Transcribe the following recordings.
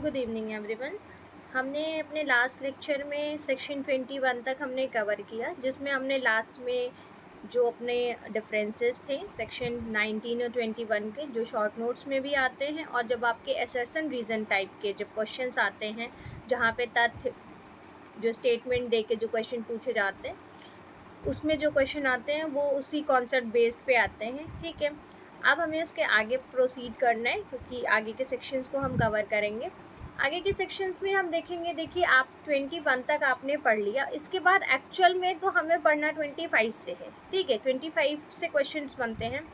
Good evening everyone. हमने अपने last lecture में सेक्शन 21 तक हमने कवर किया, जिसमें हमने लास्ट में जो अपने डिफरेंसेस थे सेक्शन 19 और 21 के, जो शॉर्ट नोट्स में भी आते हैं और जब आपके असर्शन रीज़न टाइप के जब क्वेश्चंस आते हैं, जहाँ पे तथ्य जो स्टेटमेंट दे के जो क्वेश्चन पूछे जाते हैं, उसमें जो क्वेश्चन आते हैं वो उसी कॉन्सेप्ट बेस्ड पे आते हैं। ठीक है, अब हमें उसके आगे प्रोसीड करना है, क्योंकि आगे के सेक्शंस को हम कवर करेंगे। आगे के सेक्शंस में हम देखेंगे, देखिए आप 21 तक आपने पढ़ लिया, इसके बाद एक्चुअल में तो हमें पढ़ना 25 से है। ठीक है, 25 से क्वेश्चंस बनते हैं।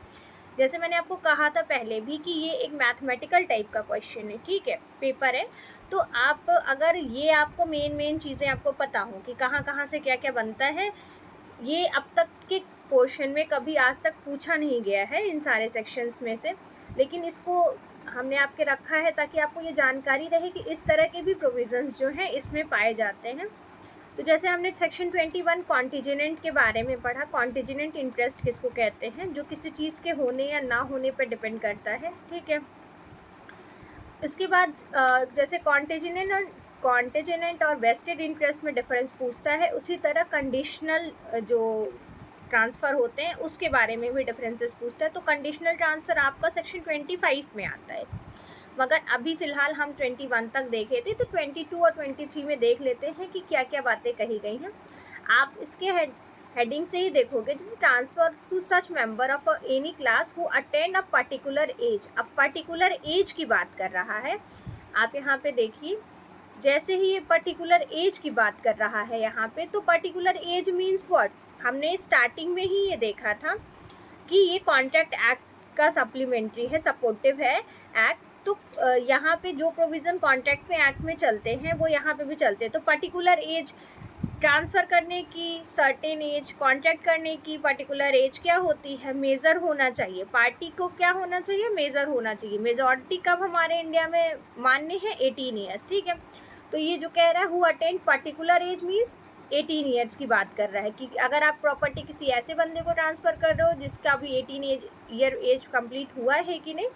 जैसे मैंने आपको कहा था पहले भी कि ये एक मैथमेटिकल टाइप का क्वेश्चन है। ठीक है, पेपर है, तो आप अगर ये आपको मेन चीज़ें आपको पता हो कि कहाँ कहाँ से क्या क्या बनता है, ये अब तक के पोर्शन में कभी आज तक पूछा नहीं गया है इन सारे सेक्शंस में से, लेकिन इसको हमने आपके रखा है ताकि आपको ये जानकारी रहे कि इस तरह के भी प्रोविज़न्स जो हैं इसमें पाए जाते हैं। तो जैसे हमने सेक्शन 21 कॉन्टिजेंट के बारे में पढ़ा। कॉन्टिजेंट इंटरेस्ट किसको कहते हैं? जो किसी चीज़ के होने या ना होने पर डिपेंड करता है। ठीक है, इसके बाद जैसे कॉन्टिजेंट और वेस्टेड इंटरेस्ट में डिफरेंस पूछता है, उसी तरह कंडीशनल जो ट्रांसफ़र होते हैं उसके बारे में भी डिफरेंसेस पूछता है। तो कंडीशनल ट्रांसफ़र आपका सेक्शन 25 में आता है, मगर अभी फ़िलहाल हम 21 तक देखे थे, तो 22 और 23 में देख लेते हैं कि क्या क्या बातें कही गई हैं। आप इसके हेडिंग से ही देखोगे, जैसे transfer to such member of any class who attend a particular age. अब पर्टिकुलर एज की बात कर रहा है, आप यहाँ पे देखिए, जैसे ही ये पर्टिकुलर एज की बात कर रहा है यहाँ पे, तो पर्टिकुलर एज मीन्स व्हाट? हमने स्टार्टिंग में ही ये देखा था कि ये कॉन्ट्रैक्ट एक्ट का सप्लीमेंट्री है, सपोर्टिव है एक्ट। तो यहाँ पे जो प्रोविज़न कॉन्ट्रैक्ट में एक्ट में चलते हैं वो यहाँ पे भी चलते हैं। तो पर्टिकुलर एज ट्रांसफ़र करने की, सर्टेन एज कॉन्ट्रैक्ट करने की पर्टिकुलर एज क्या होती है? मेज़र होना चाहिए। पार्टी को क्या होना चाहिए? मेज़र होना चाहिए। मेजॉरिटी कब हमारे इंडिया में मान्य है? 18 ईयर्स। ठीक है, तो ये जो कह रहा है who attend particular age means 18 years की बात कर रहा है कि अगर आप प्रॉपर्टी किसी ऐसे बंदे को ट्रांसफ़र कर रहे हो जिसका भी 18 ईयर एज कंप्लीट हुआ है कि नहीं,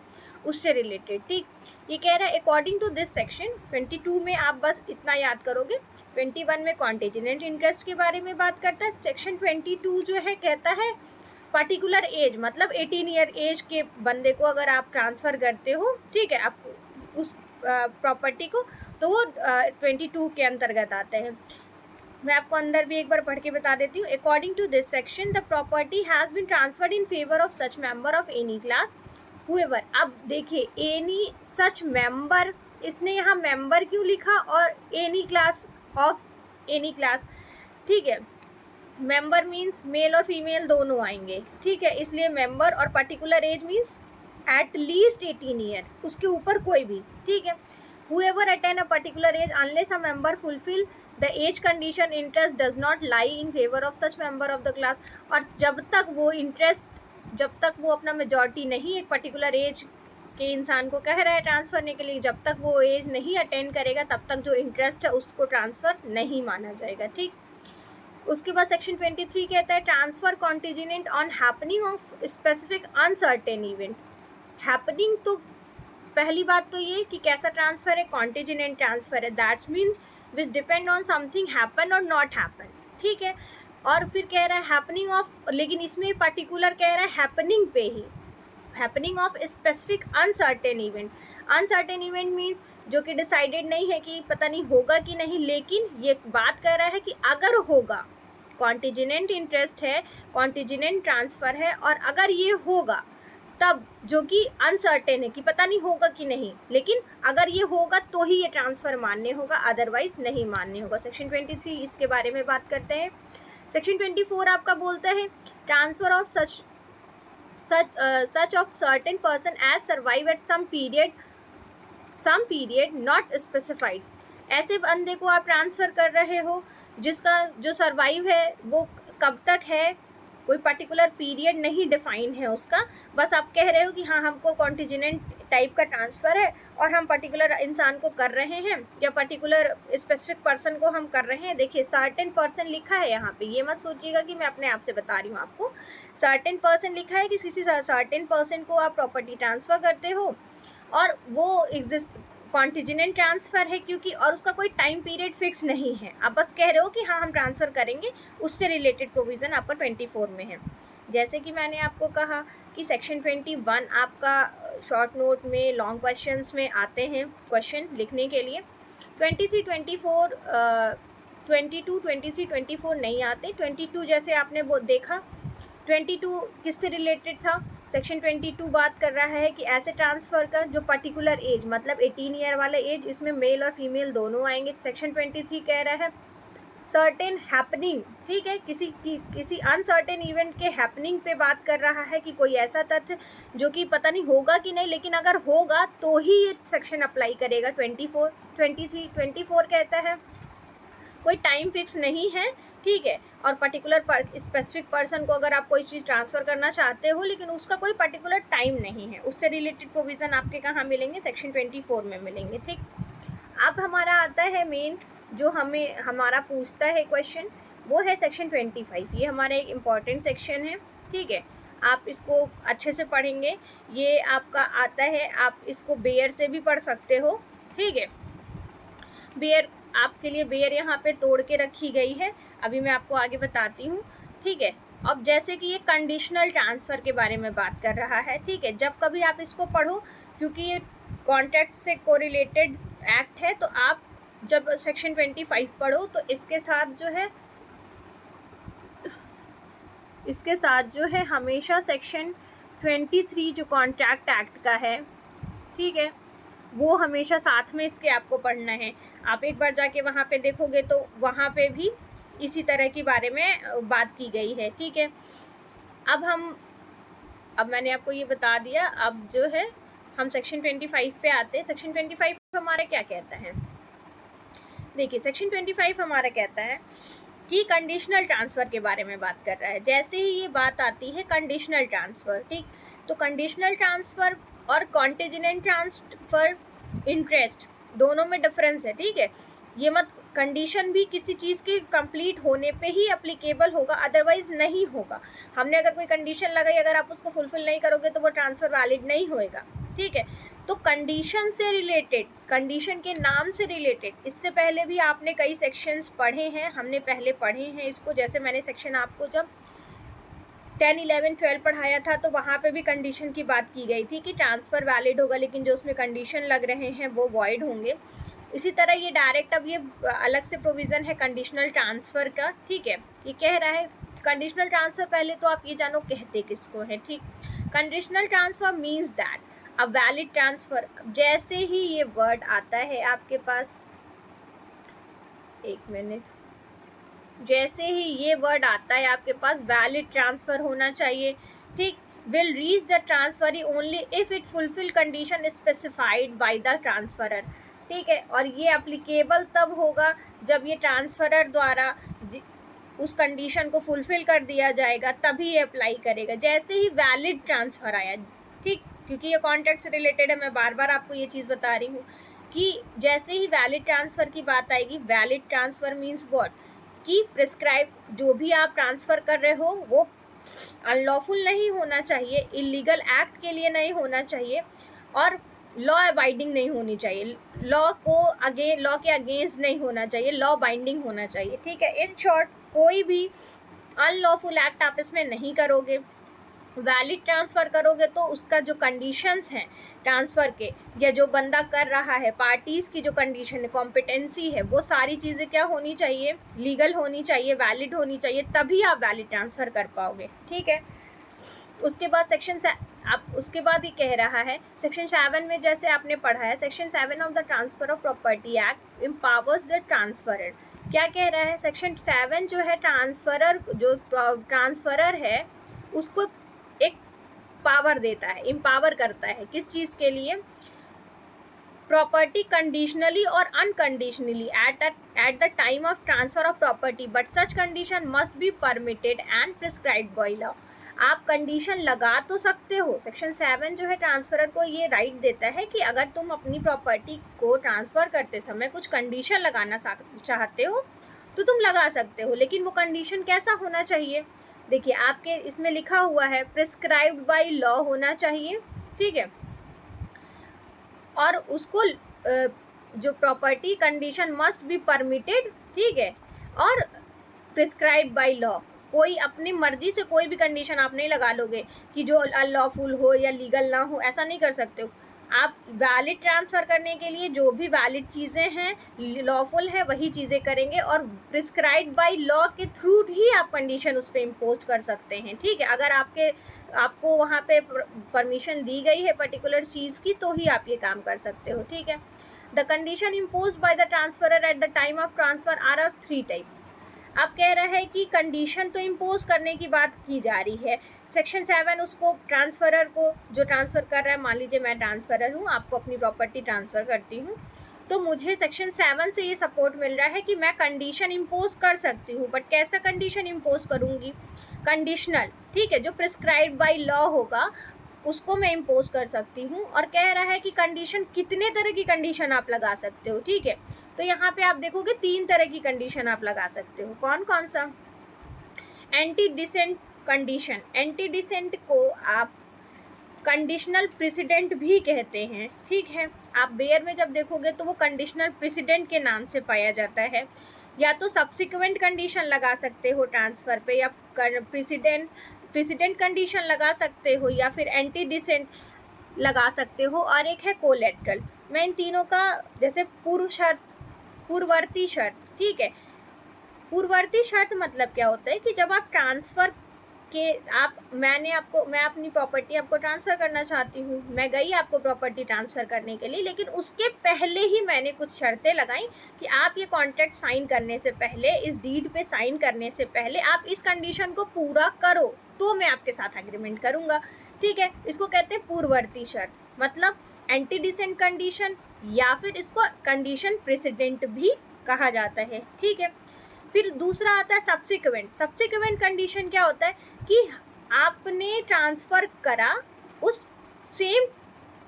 उससे रिलेटेड। ठीक, ये कह रहा है अकॉर्डिंग टू दिस सेक्शन 22 में आप बस इतना याद करोगे। 21 में कॉन्टिजेंट इंटरेस्ट के बारे में बात करता है। सेक्शन 22 जो है कहता है पर्टिकुलर एज, मतलब 18 ईयर एज के बंदे को अगर आप ट्रांसफ़र करते हो, ठीक है, आप उस प्रॉपर्टी को, तो वो 22 के अंतर्गत आते हैं। मैं आपको अंदर भी एक बार पढ़ के बता देती हूँ। According to this section the property has been transferred in favour of such member of any class whoever. अब देखिए, एनी सच मेंबर, इसने यहाँ मेंबर क्यों लिखा और any class of any class? ठीक है, मेंबर मीन्स मेल और फीमेल दोनों आएंगे। ठीक है, इसलिए मेंबर, और particular age means at least 18 year, उसके ऊपर कोई भी। ठीक है, whoever attain a particular age unless a member fulfill the age condition, interest does not lie in favor of such member of the class। और जब तक वो इंटरेस्ट, जब तक वो अपना मेजॉरिटी नहीं एक पर्टिकुलर एज के इंसान को कह रहा है ट्रांसफ़र करने के लिए, जब तक वो एज नहीं अटेंड करेगा तब तक जो इंटरेस्ट है उसको ट्रांसफ़र नहीं माना जाएगा। ठीक, उसके बाद सेक्शन 23 कहता है transfer contingent on happening of specific uncertain event. Happening, तो पहली बात तो ये कि कैसा ट्रांसफ़र है? कॉन्टिजेंट ट्रांसफ़र है, that's mean which depend on something happen और नॉट हैपन। ठीक है, और फिर कह रहा है हैपनिंग ऑफ, लेकिन इसमें पर्टिकुलर कह रहा है हैपनिंग पे ही, happening of specific uncertain event. Uncertain event means जो कि डिसाइडेड नहीं है कि पता नहीं होगा कि नहीं, लेकिन ये बात कर रहा है कि अगर होगा, कॉन्टिजेंट इंटरेस्ट है, कॉन्टिजेंट ट्रांसफ़र है, और अगर ये होगा तब, जो कि अनसर्टेन है कि पता नहीं होगा कि नहीं, लेकिन अगर ये होगा तो ही ये ट्रांसफ़र मान्य होगा, अदरवाइज नहीं मान्य होगा। सेक्शन 23 इसके बारे में बात करते हैं। सेक्शन 24 आपका बोलता है transfer of such of certain person as survive at some period not specified. ऐसे बंदे को आप ट्रांसफ़र कर रहे हो जिसका जो सर्वाइव है वो कब तक है, कोई पर्टिकुलर पीरियड नहीं डिफाइन है उसका, बस आप कह रहे हो कि हाँ हमको कॉन्टिजेंट टाइप का ट्रांसफ़र है और हम पर्टिकुलर इंसान को कर रहे हैं या पर्टिकुलर स्पेसिफिक पर्सन को हम कर रहे हैं। देखिए, सर्टेन पर्सन लिखा है यहाँ पे, ये मत सोचिएगा कि मैं अपने आप से बता रही हूँ आपको। सर्टेन पर्सन लिखा है कि किसी सर्टेन पर्सन को आप प्रॉपर्टी ट्रांसफ़र करते हो और वो कॉन्टिजेंट ट्रांसफ़र है क्योंकि, और उसका कोई टाइम पीरियड फिक्स नहीं है, आप बस कह रहे हो कि हाँ हम ट्रांसफ़र करेंगे, उससे रिलेटेड प्रोविज़न आपका 24 में है। जैसे कि मैंने आपको कहा कि सेक्शन 21 आपका शॉर्ट नोट में, लॉन्ग क्वेश्चंस में आते हैं क्वेश्चन लिखने के लिए। 23, 24, 22, 23, 24 नहीं आते। 22 जैसे आपने वो देखा, 22 किससे रिलेटेड था? सेक्शन 22 बात कर रहा है कि ऐसे ट्रांसफ़र का जो पर्टिकुलर एज, मतलब 18 ईयर वाला एज, इसमें मेल और फीमेल दोनों आएंगे। सेक्शन 23 कह रहा है सर्टेन हैपनिंग, ठीक है, किसी अनसर्टेन इवेंट के हैपनिंग पे बात कर रहा है कि कोई ऐसा तथ्य जो कि पता नहीं होगा कि नहीं, लेकिन अगर होगा तो ही ये सेक्शन अप्लाई करेगा। 24, 23, 24 कहता है कोई टाइम फिक्स नहीं है, ठीक है, और पर्टिकुलर स्पेसिफिक पर्सन को अगर आप कोई चीज़ ट्रांसफ़र करना चाहते हो लेकिन उसका कोई पर्टिकुलर टाइम नहीं है, उससे रिलेटेड प्रोविज़न आपके कहाँ मिलेंगे? सेक्शन 24 में मिलेंगे, ठीक। अब हमारा आता है मेन जो हमारा पूछता है क्वेश्चन, वो है सेक्शन 25। ये हमारा एक इम्पॉर्टेंट सेक्शन है, ठीक है, आप इसको अच्छे से पढ़ेंगे। ये आपका आता है, आप इसको बेयर से भी पढ़ सकते हो, ठीक है। बेयर आपके लिए, बेयर यहाँ पे तोड़ के रखी गई है, अभी मैं आपको आगे बताती हूँ, ठीक है। अब जैसे कि ये कंडीशनल ट्रांसफ़र के बारे में बात कर रहा है, ठीक है। जब कभी आप इसको पढ़ो, क्योंकि ये कॉन्ट्रैक्ट से कोरिलेटेड एक्ट है, तो आप जब सेक्शन 25 पढ़ो तो इसके साथ जो है हमेशा सेक्शन 23 जो कॉन्ट्रैक्ट एक्ट का है, ठीक है, वो हमेशा साथ में इसके आपको पढ़ना है। आप एक बार जाके वहाँ पे देखोगे तो वहाँ पे भी इसी तरह के बारे में बात की गई है, ठीक है। अब मैंने आपको ये बता दिया। अब जो है हम सेक्शन 25 पे आते हैं। सेक्शन 25 हमारा क्या कहता है? देखिए, सेक्शन 25 हमारा कहता है कि कंडीशनल ट्रांसफ़र के बारे में बात कर रहा है। जैसे ही ये बात आती है कंडीशनल ट्रांसफ़र, ठीक, तो कंडीशनल ट्रांसफ़र और कॉन्टिजेंट ट्रांसफ़र इंटरेस्ट दोनों में डिफरेंस है, ठीक है। ये मत, कंडीशन भी किसी चीज़ के कंप्लीट होने पे ही अप्लीकेबल होगा, अदरवाइज नहीं होगा। हमने अगर कोई कंडीशन लगाई, अगर आप उसको फुलफिल नहीं करोगे तो वो ट्रांसफ़र वैलिड नहीं होएगा, ठीक है। तो कंडीशन से रिलेटेड, कंडीशन के नाम से रिलेटेड, इससे पहले भी आपने कई सेक्शंस पढ़े हैं, हमने पहले पढ़े हैं इसको। जैसे मैंने सेक्शन आपको जब 10, 11, 12 पढ़ाया था तो वहाँ पे भी कंडीशन की बात की गई थी कि ट्रांसफ़र वैलिड होगा, लेकिन जो उसमें कंडीशन लग रहे हैं वो वॉइड होंगे। इसी तरह ये डायरेक्ट, अब ये अलग से प्रोविज़न है कंडीशनल ट्रांसफ़र का, ठीक है। ये कह रहा है कंडीशनल ट्रांसफ़र, पहले तो आप ये जानो कहते किसको है, ठीक। Conditional transfer means that a valid transfer, जैसे ही ये वर्ड आता है आपके पास, एक मिनट, जैसे ही ये वर्ड आता है आपके पास वैलिड ट्रांसफ़र होना चाहिए, ठीक। Will reach the transferee only if it fulfil condition specified by the transferor, ठीक है। और ये अप्लीकेबल तब होगा जब ये ट्रांसफरर द्वारा उस कंडीशन को फुलफिल कर दिया जाएगा, तभी ये अप्लाई करेगा। जैसे ही वैलिड ट्रांसफ़र आया, ठीक, क्योंकि ये कॉन्ट्रैक्ट से रिलेटेड है, मैं बार बार आपको ये चीज़ बता रही हूँ कि जैसे ही वैलिड ट्रांसफ़र की बात आएगी, वैलिड ट्रांसफ़र मीन्स व्हाट, कि प्रिस्क्राइब जो भी आप ट्रांसफ़र कर रहे हो वो अनलॉफुल नहीं होना चाहिए, इलीगल एक्ट के लिए नहीं होना चाहिए, और लॉ अबाइडिंग नहीं होनी चाहिए, लॉ के अगेंस्ट नहीं होना चाहिए, लॉ बाइंडिंग होना चाहिए, ठीक है। इन शॉर्ट, कोई भी अनलॉफुल एक्ट आप इसमें नहीं करोगे। वैलिड ट्रांसफ़र करोगे तो उसका जो कंडीशंस हैं ट्रांसफ़र के, या जो बंदा कर रहा है, पार्टीज़ की जो कंडीशन है, कॉम्पिटेंसी है, वो सारी चीज़ें क्या होनी चाहिए? लीगल होनी चाहिए, वैलिड होनी चाहिए, तभी आप वैलिड ट्रांसफ़र कर पाओगे, ठीक है। उसके बाद उसके बाद ये कह रहा है सेक्शन 7 में, जैसे आपने पढ़ा है, section 7 of the transfer of property act empowers the transferor. क्या कह रहा है? सेक्शन 7 जो है ट्रांसफरर है उसको एक पावर देता है, एम्पावर करता है, किस चीज़ के लिए? प्रॉपर्टी कंडीशनली और unconditionally at the time of transfer of property, but such condition must be permitted and prescribed by law. आप कंडीशन लगा तो सकते हो, सेक्शन 7 जो है ट्रांसफरर को ये राइट देता है कि अगर तुम अपनी प्रॉपर्टी को ट्रांसफ़र करते समय कुछ कंडीशन लगाना चाहते हो तो तुम लगा सकते हो, लेकिन वो कंडीशन कैसा होना चाहिए? देखिए, आपके इसमें लिखा हुआ है प्रिस्क्राइब्ड बाय लॉ होना चाहिए, ठीक है, और उसको जो property condition must be permitted, ठीक है, और प्रिस्क्राइब बाय लॉ। कोई अपनी मर्जी से कोई भी कंडीशन आप नहीं लगा लोगे कि जो अनलॉफुल हो या लीगल ना हो, ऐसा नहीं कर सकते हो आप। वैलिड ट्रांसफ़र करने के लिए जो भी वैलिड चीज़ें हैं, लॉफुल है, वही चीज़ें करेंगे, और प्रिस्क्राइब बाय लॉ के थ्रू ही आप कंडीशन उस पर इम्पोज कर सकते हैं, ठीक है। अगर आपको वहाँ पे परमिशन दी गई है पर्टिकुलर चीज़ की, तो ही आप ये काम कर सकते हो, ठीक है। The condition impose by the transferor at the time of transfer R of 3 type. आप कह रहे हैं कि कंडीशन तो इम्पोज करने की बात की जा रही है, सेक्शन 7 उसको ट्रांसफरर को, जो ट्रांसफ़र कर रहा है, मान लीजिए मैं ट्रांसफरर हूँ, आपको अपनी प्रॉपर्टी ट्रांसफ़र करती हूँ, तो मुझे सेक्शन 7 से ये सपोर्ट मिल रहा है कि मैं कंडीशन इम्पोज कर सकती हूँ। बट कैसा कंडीशन इम्पोज करूँगी? कंडीशनल, ठीक है, जो प्रिस्क्राइब बाय लॉ होगा उसको मैं इम्पोज कर सकती हूँ। और कह रहा है कि कंडीशन, कितने तरह की कंडीशन आप लगा सकते हो, ठीक है। तो यहाँ पे आप देखोगे 3 तरह की कंडीशन आप लगा सकते हो। कौन कौन सा? Antecedent condition. Antecedent को आप कंडीशनल प्रेसिडेंट भी कहते हैं, ठीक है। आप बेयर में जब देखोगे तो वो कंडीशनल प्रेसिडेंट के नाम से पाया जाता है। या तो सब्सिक्वेंट कंडीशन लगा सकते हो ट्रांसफ़र पे, या प्रेसिडेंट कंडीशन लगा सकते हो, या फिर एंटी डिसेंट लगा सकते हो, और एक है कोलेटरल। मैं इन तीनों का, जैसे पूर्ववर्ती शर्त, ठीक है। पूर्ववर्ती शर्त मतलब क्या होता है कि जब आप ट्रांसफ़र के मैं अपनी प्रॉपर्टी आपको ट्रांसफ़र करना चाहती हूँ, मैं गई आपको प्रॉपर्टी ट्रांसफ़र करने के लिए, लेकिन उसके पहले ही मैंने कुछ शर्तें लगाई कि आप ये कॉन्ट्रैक्ट साइन करने से पहले, इस डीड पे साइन करने से पहले आप इस कंडीशन को पूरा करो, तो मैं आपके साथ एग्रीमेंट करूँगा, ठीक है। इसको कहते हैं पूर्ववर्ती शर्त, मतलब एंटी डिसेंट कंडीशन, या फिर इसको कंडीशन प्रेसिडेंट भी कहा जाता है, ठीक है। फिर दूसरा आता है सब्सिक्वेंट। सब्सिक्वेंट कंडीशन क्या होता है कि आपने ट्रांसफ़र करा, उस सेम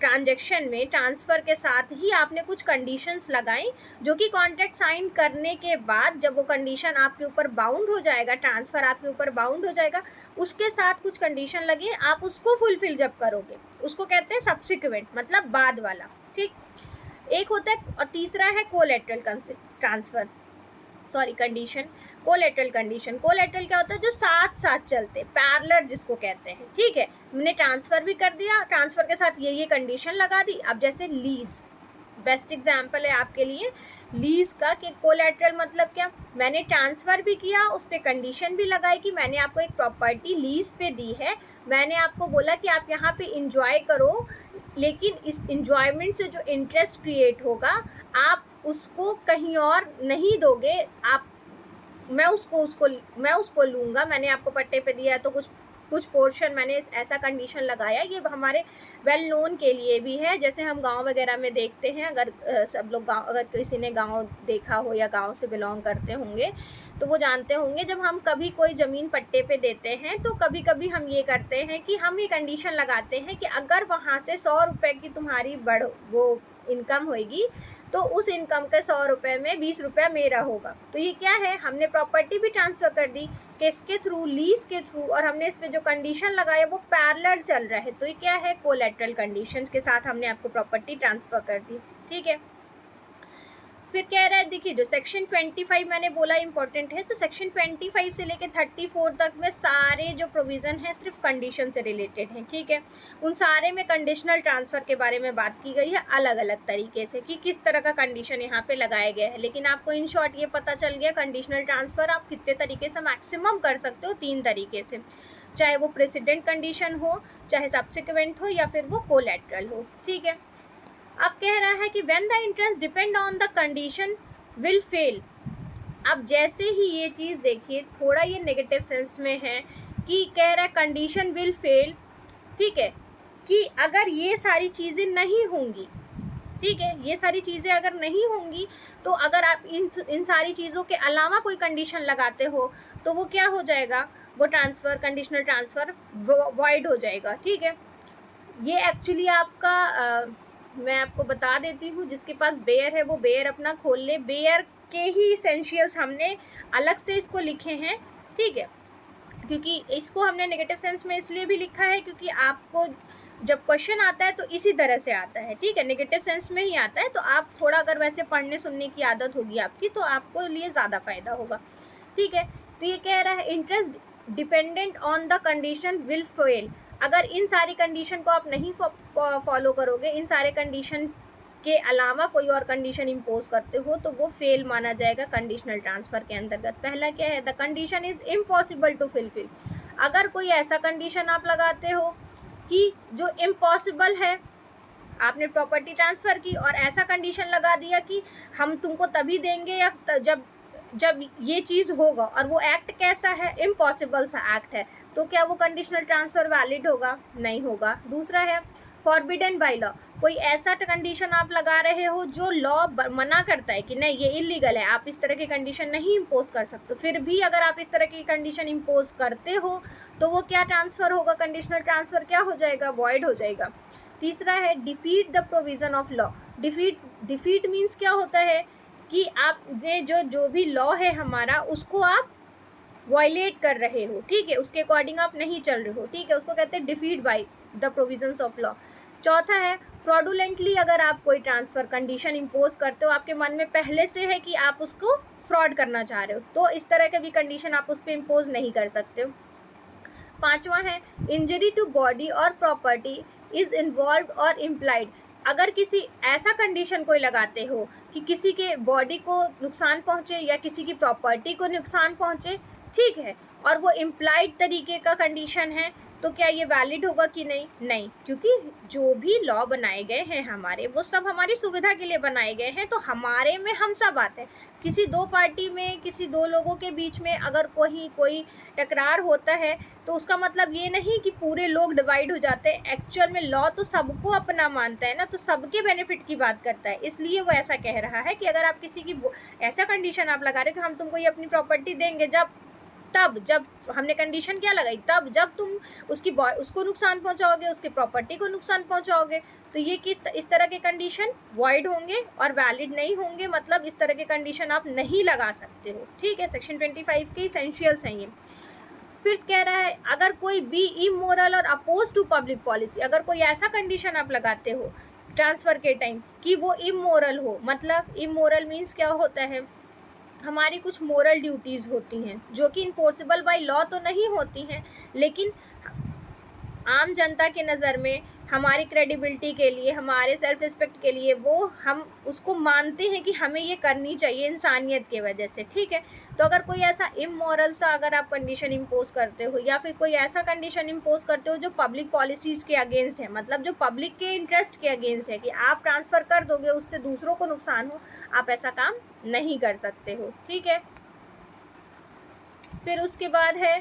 ट्रांजैक्शन में ट्रांसफ़र के साथ ही आपने कुछ कंडीशंस लगाई, जो कि कॉन्ट्रैक्ट साइन करने के बाद जब वो कंडीशन आपके ऊपर बाउंड हो जाएगा, ट्रांसफ़र आपके ऊपर बाउंड हो जाएगा, उसके साथ कुछ कंडीशन लगे, आप उसको फुलफिल जब करोगे, उसको कहते हैं सब्सिक्वेंट, मतलब बाद वाला, ठीक। एक होता है, और तीसरा है collateral transfer, sorry condition, collateral condition. Collateral क्या होता है? जो साथ साथ चलते, पैरेलल जिसको कहते हैं, ठीक है। मैंने ट्रांसफ़र भी कर दिया, ट्रांसफ़र के साथ ये कंडीशन लगा दी। अब जैसे लीज़, बेस्ट एग्जांपल है आपके लिए लीज़ का, कि कोलेटरल मतलब क्या? मैंने ट्रांसफ़र भी किया, उस पर कंडीशन भी लगाई कि मैंने आपको एक प्रॉपर्टी लीज़ पे दी है, मैंने आपको बोला कि आप यहाँ पे इंजॉय करो, लेकिन इस इंजॉयमेंट से जो इंटरेस्ट क्रिएट होगा, आप उसको कहीं और नहीं दोगे, आप मैं उसको लूँगा। मैंने आपको पट्टे पे दिया है तो कुछ पोर्शन मैंने ऐसा कंडीशन लगाया। ये हमारे वेल नोन के लिए भी है, जैसे हम गांव वगैरह में देखते हैं, अगर सब लोग अगर किसी ने गांव देखा हो या गांव से बिलोंग करते होंगे तो वो जानते होंगे, जब हम कभी कोई ज़मीन पट्टे पे देते हैं तो कभी कभी हम ये करते हैं कि हम ये कंडीशन लगाते हैं कि अगर वहाँ से 100 रुपये की तुम्हारी वो इनकम होगी, तो उस इनकम के 100 रुपये में 20 रुपया मेरा होगा। तो ये क्या है? हमने प्रॉपर्टी भी ट्रांसफ़र कर दी किसके थ्रू? लीज़ के थ्रू, और हमने इस पे जो कंडीशन लगाया वो पैरेलल चल रहा है। तो ये क्या है? कोलेटरल कंडीशन के साथ हमने आपको प्रॉपर्टी ट्रांसफ़र कर दी, ठीक है। फिर कह रहा है, देखिए जो सेक्शन 25 मैंने बोला इंपॉर्टेंट है, तो सेक्शन 25 से लेकर 34 तक में सारे जो प्रोविज़न हैं सिर्फ कंडीशन से रिलेटेड हैं, ठीक है। उन सारे में कंडीशनल ट्रांसफ़र के बारे में बात की गई है अलग अलग तरीके से, कि किस तरह का कंडीशन यहाँ पे लगाया गया है। लेकिन आपको इन शॉर्ट ये पता चल गया कंडीशनल ट्रांसफ़र आप कितने तरीके से मैक्सिमम कर सकते हो, 3 तरीके से, चाहे वो प्रेसिडेंट कंडीशन हो, चाहे सब्सिक्वेंट हो, या फिर वो कोलेटरल हो, ठीक है। अब कह रहा है कि when the interest depend on the condition will fail. अब जैसे ही ये चीज़ देखिए, थोड़ा ये नेगेटिव सेंस में है कि कह रहा है कंडीशन विल फेल, ठीक है, कि अगर ये सारी चीज़ें नहीं होंगी, ठीक है, ये सारी चीज़ें अगर नहीं होंगी, तो अगर आप इन सारी चीज़ों के अलावा कोई कंडीशन लगाते हो तो वो क्या हो जाएगा? वो ट्रांसफ़र, कंडीशनल ट्रांसफ़र वॉइड हो जाएगा, ठीक है। ये एक्चुअली आपका मैं आपको बता देती हूँ, जिसके पास बेयर है वो बेयर अपना खोल ले। बेयर के ही इसेंशियल्स हमने अलग से इसको लिखे हैं, ठीक है, क्योंकि इसको हमने नेगेटिव सेंस में इसलिए भी लिखा है क्योंकि आपको जब क्वेश्चन आता है तो इसी तरह से आता है, ठीक है, नेगेटिव सेंस में ही आता है। तो आप थोड़ा अगर वैसे पढ़ने सुनने की आदत होगी आपकी तो आपको लिए ज़्यादा फायदा होगा, ठीक है। तो ये कह रहा है interest dependent on the condition will fail. अगर इन सारी कंडीशन को आप नहीं फॉलो करोगे, इन सारे कंडीशन के अलावा कोई और कंडीशन इम्पोज करते हो तो वो फेल माना जाएगा कंडीशनल ट्रांसफ़र के अंतर्गत। पहला क्या है, the condition is impossible to fulfil. अगर कोई ऐसा कंडीशन आप लगाते हो कि जो इम्पॉसिबल है, आपने प्रॉपर्टी ट्रांसफ़र की और ऐसा कंडीशन लगा दिया कि हम तुमको तभी देंगे या जब ये चीज़ होगा, और वो एक्ट कैसा है, इम्पॉसिबल सा एक्ट है, तो क्या वो कंडीशनल ट्रांसफ़र वैलिड होगा? नहीं होगा। दूसरा है फॉरबिडन बाय लॉ। कोई ऐसा कंडीशन आप लगा रहे हो जो लॉ मना करता है कि नहीं ये इलीगल है, आप इस तरह की कंडीशन नहीं इम्पोज कर सकते, फिर भी अगर आप इस तरह की कंडीशन इम्पोज करते हो तो वो क्या ट्रांसफ़र होगा, कंडीशनल ट्रांसफ़र क्या हो जाएगा, वॉइड हो जाएगा। तीसरा है defeat the provision of law. Defeat means क्या होता है कि आप ये जो भी लॉ है हमारा उसको आप वायलेट कर रहे हो, ठीक है, उसके अकॉर्डिंग आप नहीं चल रहे हो, ठीक है, उसको कहते हैं defeat by the provisions of law. चौथा है फ्रॉडुलेंटली। अगर आप कोई ट्रांसफ़र कंडीशन इम्पोज करते हो, आपके मन में पहले से है कि आप उसको फ्रॉड करना चाह रहे हो, तो इस तरह का भी कंडीशन आप उस पर इम्पोज नहीं कर सकते हो। पांचवा है इंजरी टू बॉडी और प्रॉपर्टी इज़ इन्वॉल्व और इम्प्लाइड। अगर किसी ऐसा कंडीशन कोई लगाते हो कि किसी के बॉडी को नुकसान पहुँचे या किसी की प्रॉपर्टी को नुकसान पहुँचे, ठीक है, और वो इम्प्लाइड तरीके का कंडीशन है, तो क्या ये वैलिड होगा कि नहीं? नहीं, क्योंकि जो भी लॉ बनाए गए हैं हमारे, वो सब हमारी सुविधा के लिए बनाए गए हैं। तो हमारे में हम सब आते हैं। किसी दो पार्टी में, किसी दो लोगों के बीच में अगर कोई टकरार होता है तो उसका मतलब ये नहीं कि पूरे लोग डिवाइड हो जाते हैं। एक्चुअल में लॉ तो सबको अपना मानता है ना, तो सबके बेनिफिट की बात करता है, इसलिए वो ऐसा कह रहा है कि अगर आप किसी की ऐसा कंडीशन आप लगा रहे हो कि हम तुमको ये अपनी प्रॉपर्टी देंगे, जब हमने कंडीशन क्या लगाई, तब जब तुम उसको नुकसान पहुंचाओगे, उसकी प्रॉपर्टी को नुकसान पहुंचाओगे, तो ये इस तरह के कंडीशन वॉइड होंगे और वैलिड नहीं होंगे। मतलब इस तरह के कंडीशन आप नहीं लगा सकते हो, ठीक है। सेक्शन 25 के इसेंशियल्स हैं ये। फिर कह रहा है अगर कोई बी इमोरल और अपोज टू पब्लिक पॉलिसी। अगर कोई ऐसा कंडीशन आप लगाते हो ट्रांसफ़र के टाइम कि वो इमोरल हो, मतलब इमोरल मीन्स क्या होता है, हमारी कुछ मोरल ड्यूटीज़ होती हैं जो कि इन्फोर्सेबल बाय लॉ तो नहीं होती हैं, लेकिन आम जनता के नज़र में हमारी क्रेडिबिलिटी के लिए, हमारे सेल्फ रिस्पेक्ट के लिए वो हम उसको मानते हैं कि हमें ये करनी चाहिए इंसानियत के वजह से, ठीक है। तो अगर कोई ऐसा इमोरल सा अगर आप कंडीशन इम्पोज करते हो या फिर कोई ऐसा कंडीशन इम्पोज करते हो जो पब्लिक पॉलिसीज़ के अगेंस्ट है, मतलब जो पब्लिक के इंटरेस्ट के अगेंस्ट है कि आप ट्रांसफ़र कर दोगे उससे दूसरों को नुकसान हो, आप ऐसा काम नहीं कर सकते हो, ठीक है। फिर उसके बाद है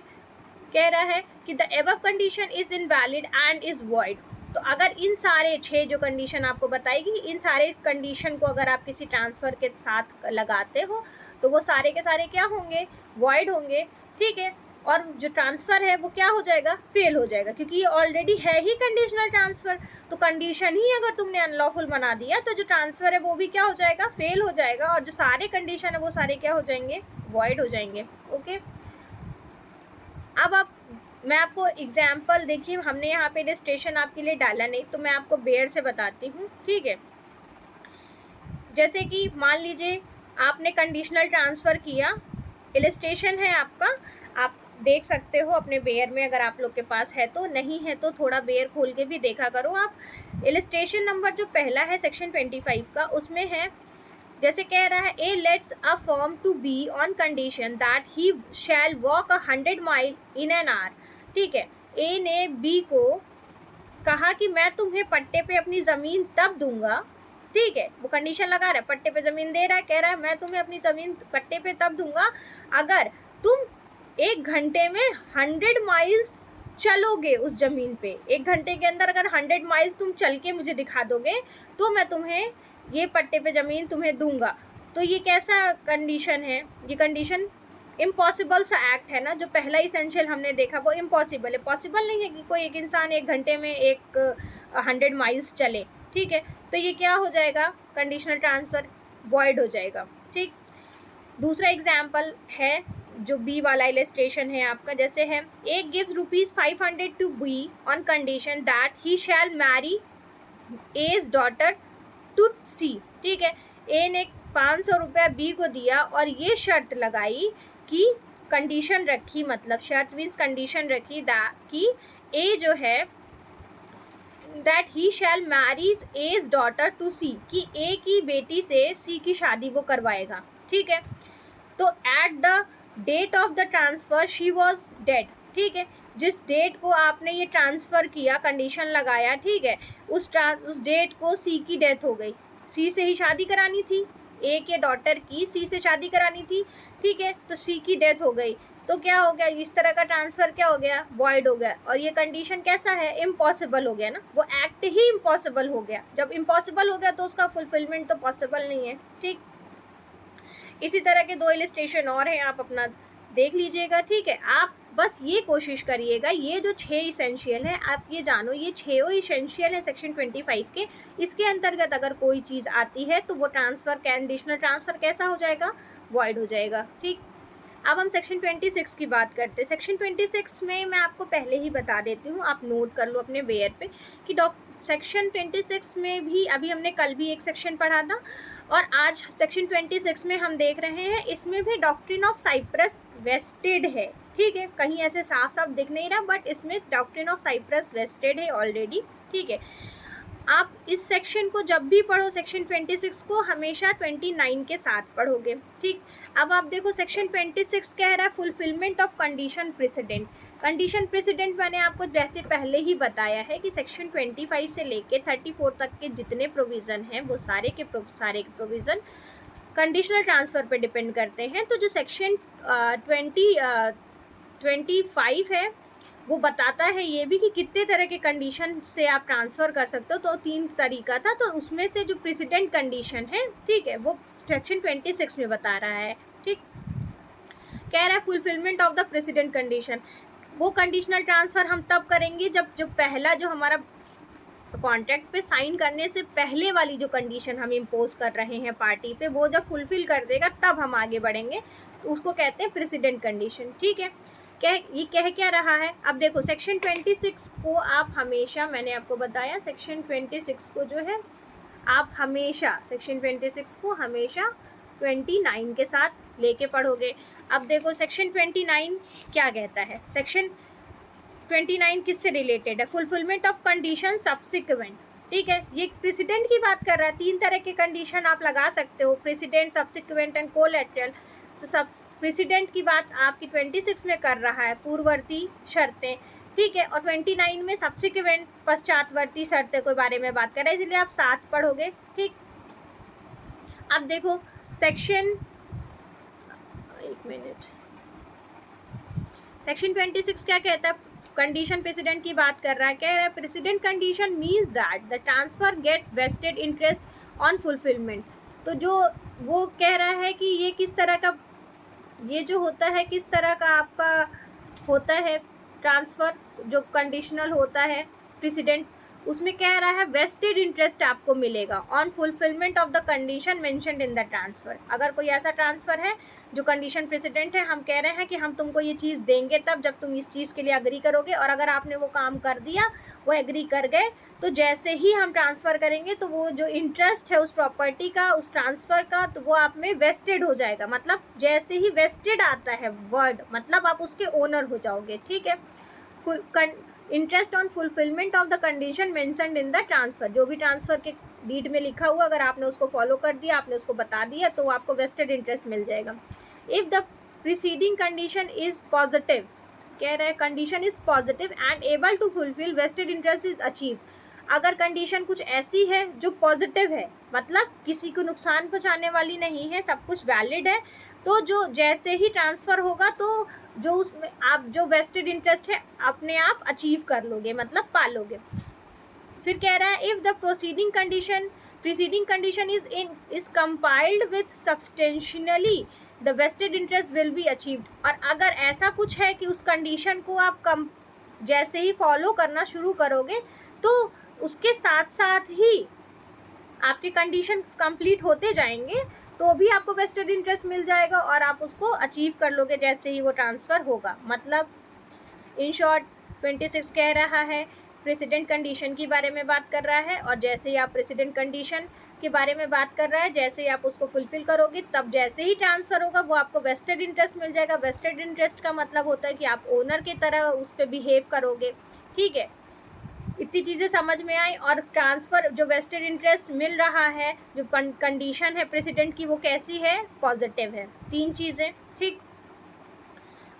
कह रहा है कि the above condition is invalid and is void. तो अगर इन सारे 6 जो कंडीशन आपको बताएगी, इन सारे कंडीशन को अगर आप किसी ट्रांसफ़र के साथ लगाते हो तो वो सारे के सारे क्या होंगे, वॉइड होंगे, ठीक है। और जो ट्रांसफ़र है वो क्या हो जाएगा, फेल हो जाएगा, क्योंकि ये ऑलरेडी है ही कंडीशनल ट्रांसफ़र। तो कंडीशन ही अगर तुमने अनलॉफुल बना दिया तो जो ट्रांसफ़र है वो भी क्या हो जाएगा, फेल हो जाएगा, और जो सारे कंडीशन है वो सारे क्या हो जाएंगे, वॉइड हो जाएंगे, ओके। अब मैं आपको एग्जाम्पल, देखिए हमने यहाँ पे इलस्ट्रेशन आपके लिए डाला नहीं, तो मैं आपको बेयर से बताती हूँ, ठीक है। जैसे कि मान लीजिए आपने कंडीशनल ट्रांसफ़र किया, इलस्ट्रेशन है आपका, आप देख सकते हो अपने बेयर में, अगर आप लोग के पास है तो, नहीं है तो थोड़ा बेयर खोल के भी देखा करो आप। इलस्ट्रेशन नंबर जो पहला है सेक्शन 25 का, उसमें है जैसे कह रहा है A lets a farm to B on condition that he shall walk 100 mile in an hour, ठीक है। ए ने बी को कहा कि मैं तुम्हें पट्टे पे अपनी ज़मीन तब दूंगा, ठीक है, वो कंडीशन लगा रहा है, पट्टे पे ज़मीन दे रहा है, कह रहा है मैं तुम्हें अपनी ज़मीन पट्टे पे तब दूंगा अगर तुम 1 घंटे में 100 माइल्स चलोगे उस ज़मीन पे। 1 घंटे के अंदर अगर 100 माइल्स तुम चल के मुझे दिखा दोगे तो मैं तुम्हें ये पट्टे पे ज़मीन तुम्हें दूंगा। तो ये कैसा कंडीशन है, ये कंडीशन इम्पॉसिबल सा एक्ट है ना। जो पहला इसेंशियल हमने देखा वो इम्पॉसिबल है, पॉसिबल नहीं है कि कोई एक इंसान 1 घंटे में 100 माइल्स चले, ठीक है। तो ये क्या हो जाएगा, कंडीशनल ट्रांसफ़र वॉइड हो जाएगा, ठीक। दूसरा एग्जाम्पल है जो बी वाला इलस्ट्रेशन है आपका, जैसे है A gives ₹500 to B on condition that he shall marry A's daughter to C. ठीक है, ए ने 500 रुपया बी को दिया और ये शर्त लगाई कि कंडीशन रखी, मतलब शर्त मीन्स कंडीशन रखी कि ए जो है that he shall marries A's daughter to C, कि ए की बेटी से सी की शादी वो करवाएगा। ठीक है, तो at the date of the transfer she was dead. ठीक है, जिस डेट को आपने ये ट्रांसफ़र किया, कंडीशन लगाया, ठीक है, उस डेट को सी की डेथ हो गई। सी से ही शादी करानी थी, ए के डॉटर की सी से शादी करानी थी। ठीक है, तो सी की डेथ हो गई, तो क्या हो गया, इस तरह का ट्रांसफ़र क्या हो गया, वॉइड हो गया। और ये कंडीशन कैसा है, इम्पॉसिबल हो गया ना, वो एक्ट ही इम्पॉसिबल हो गया। जब इम्पॉसिबल हो गया तो उसका फुलफिलमेंट तो पॉसिबल नहीं है। ठीक, इसी तरह के 2 इलस्ट्रेशन और हैं, आप अपना देख लीजिएगा। ठीक है, आप बस ये कोशिश करिएगा, ये जो 6 इसेंशियल है आप ये जानो, ये 6 इसेंशियल है सेक्शन 25 के। इसके अंतर्गत अगर कोई चीज़ आती है तो वो ट्रांसफ़र, कंडीशनल ट्रांसफ़र कैसा हो जाएगा, वॉइड हो जाएगा। ठीक, अब हम सेक्शन 26 की बात करते हैं। सेक्शन 26 में मैं आपको पहले ही बता देती हूँ, आप नोट कर लो अपने वेयर पे कि सेक्शन 26 में भी अभी हमने कल भी एक सेक्शन पढ़ा था और आज सेक्शन 26 में हम देख रहे हैं, इसमें भी डॉक्ट्रिन ऑफ साइप्रस वेस्टेड है। ठीक है, कहीं ऐसे साफ साफ दिख नहीं रहा, बट इसमें डॉक्ट्रिन ऑफ साइप्रस वेस्टेड है ऑलरेडी। ठीक है, आप इस सेक्शन को जब भी पढ़ो, सेक्शन 26 को हमेशा 29 के साथ पढ़ोगे। ठीक, अब आप देखो सेक्शन 26 कह रहा है fulfilment of condition president. Condition president मैंने आपको जैसे पहले ही बताया है कि सेक्शन 25 से लेके 34 तक के जितने प्रोविज़न हैं वो सारे के प्रोविज़न कंडीशनल ट्रांसफ़र पे डिपेंड करते हैं। तो जो सेक्शन 25 है वो बताता है ये भी कि कितने तरह के कंडीशन से आप ट्रांसफ़र कर सकते हो। तो 3 तरीका था, तो उसमें से जो प्रेसिडेंट कंडीशन है, ठीक है, वो सेक्शन 26 में बता रहा है। ठीक, कह रहा है fulfilment of the president condition. वो कंडीशनल ट्रांसफ़र हम तब करेंगे जब जो पहला जो हमारा कॉन्ट्रैक्ट पे साइन करने से पहले वाली जो कंडीशन हम इम्पोज कर रहे हैं पार्टी पे, वो जब फुलफ़िल कर देगा तब हम आगे बढ़ेंगे, तो उसको कहते हैं प्रेसिडेंट कंडीशन। ठीक है, ये कह क्या रहा है, अब देखो सेक्शन 26 को आप हमेशा, मैंने आपको बताया सेक्शन 26 को जो है आप हमेशा सेक्शन 26 को हमेशा 29 के साथ लेके पढ़ोगे। अब देखो सेक्शन 29 क्या कहता है, सेक्शन 29 किससे रिलेटेड है, फुलफिलमेंट ऑफ कंडीशन सब्सिक्वेंट। ठीक है, ये प्रेसिडेंट की बात कर रहा है। 3 तरह के कंडीशन आप लगा सकते हो, प्रेसिडेंट, सब्सिक्वेंट एंड कोलैटरल। तो सब प्रेसिडेंट की बात आपकी 26 में कर रहा है, पूर्ववर्ती शर्तें। ठीक है, और 29 में सब्सिक्वेंट, पश्चातवर्ती शर्तें के बारे में बात कर रहा है, इसलिए आप साथ पढ़ोगे। ठीक, अब देखो सेक्शन, एक मिनट, सेक्शन 26 क्या कहता है, कंडीशन प्रेसिडेंट की बात कर रहा है। कह रहा है precedent condition means that the transfer gets vested interest on fulfilment. तो जो वो कह रहा है कि ये किस तरह का, ये जो होता है किस तरह का आपका होता है ट्रांसफ़र, जो कंडीशनल होता है प्रेसिडेंट, उसमें कह रहा है वेस्टेड इंटरेस्ट आपको मिलेगा on fulfilment of the condition mentioned in the transfer. अगर कोई ऐसा ट्रांसफ़र है जो कंडीशन प्रेसिडेंट है, हम कह रहे हैं कि हम तुमको ये चीज़ देंगे तब जब तुम इस चीज़ के लिए एग्री करोगे, और अगर आपने वो काम कर दिया, वो एग्री कर गए, तो जैसे ही हम ट्रांसफ़र करेंगे तो वो जो इंटरेस्ट है उस प्रॉपर्टी का, उस ट्रांसफ़र का, तो वो आप में वेस्टेड हो जाएगा। मतलब जैसे ही वेस्टेड आता है वर्ड, मतलब आप उसके ओनर हो जाओगे। ठीक है, interest on fulfilment of the condition mentioned in the transfer, जो भी ट्रांसफ़र के डीड में लिखा हुआ, अगर आपने उसको फॉलो कर दिया, आपने उसको बता दिया, तो आपको वेस्टेड इंटरेस्ट मिल जाएगा। If the preceding condition is positive, कह रहा है condition is positive and able to fulfil vested interest is achieve. अगर कंडीशन कुछ ऐसी है जो पॉजिटिव है, मतलब किसी को नुकसान पहुँचाने वाली नहीं है, सब कुछ वैलिड है, तो जो जैसे ही ट्रांसफ़र होगा तो जो उसमें आप जो वेस्टेड इंटरेस्ट है अपने आप अचीव कर लोगे, मतलब पा लोगे। फिर कह रहा है if the preceding condition is compiled with substantially the vested interest will be achieved. और अगर ऐसा कुछ है कि उस कंडीशन को आप जैसे ही फॉलो करना शुरू करोगे तो उसके साथ साथ ही आपके कंडीशन कंप्लीट होते जाएंगे, तो भी आपको वेस्टेड इंटरेस्ट मिल जाएगा और आप उसको अचीव कर लोगे जैसे ही वो ट्रांसफ़र होगा। मतलब इन शॉर्ट 26 कह रहा है प्रेसिडेंट कंडीशन के बारे में बात कर रहा है, और जैसे ही आप प्रेसिडेंट कंडीशन के बारे में बात कर रहा है, जैसे ही आप उसको फुलफिल करोगे तब जैसे ही ट्रांसफ़र होगा वो आपको वेस्टेड इंटरेस्ट मिल जाएगा। वेस्टेड इंटरेस्ट का मतलब होता है कि आप ओनर की तरह उस पर बिहेव करोगे। ठीक है, इतनी चीज़ें समझ में आई। और ट्रांसफ़र जो वेस्टेड इंटरेस्ट मिल रहा है, जो कंडीशन है प्रेसिडेंट की, वो कैसी है? पॉजिटिव है। 3 चीज़ें। ठीक,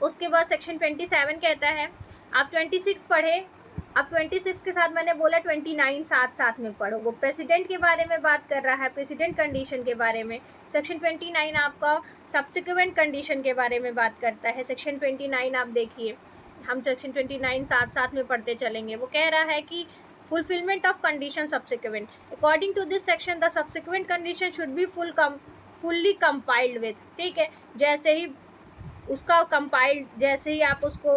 उसके बाद सेक्शन 27 कहता है, आप 26 पढ़े, अब 26 के साथ मैंने बोला 29 साथ साथ में पढ़ो। वो प्रेसिडेंट के बारे में बात कर रहा है, प्रेसिडेंट कंडीशन के बारे में। सेक्शन 29 आपका सब्सिक्वेंट कंडीशन के बारे में बात करता है। सेक्शन 29 आप देखिए, हम सेक्शन 29 साथ साथ में पढ़ते चलेंगे। वो कह रहा है कि fulfilment of condition subsequent, according to this section the subsequent condition should be fully compiled with. ठीक है, जैसे ही उसका कंपाइल्ड, जैसे ही आप उसको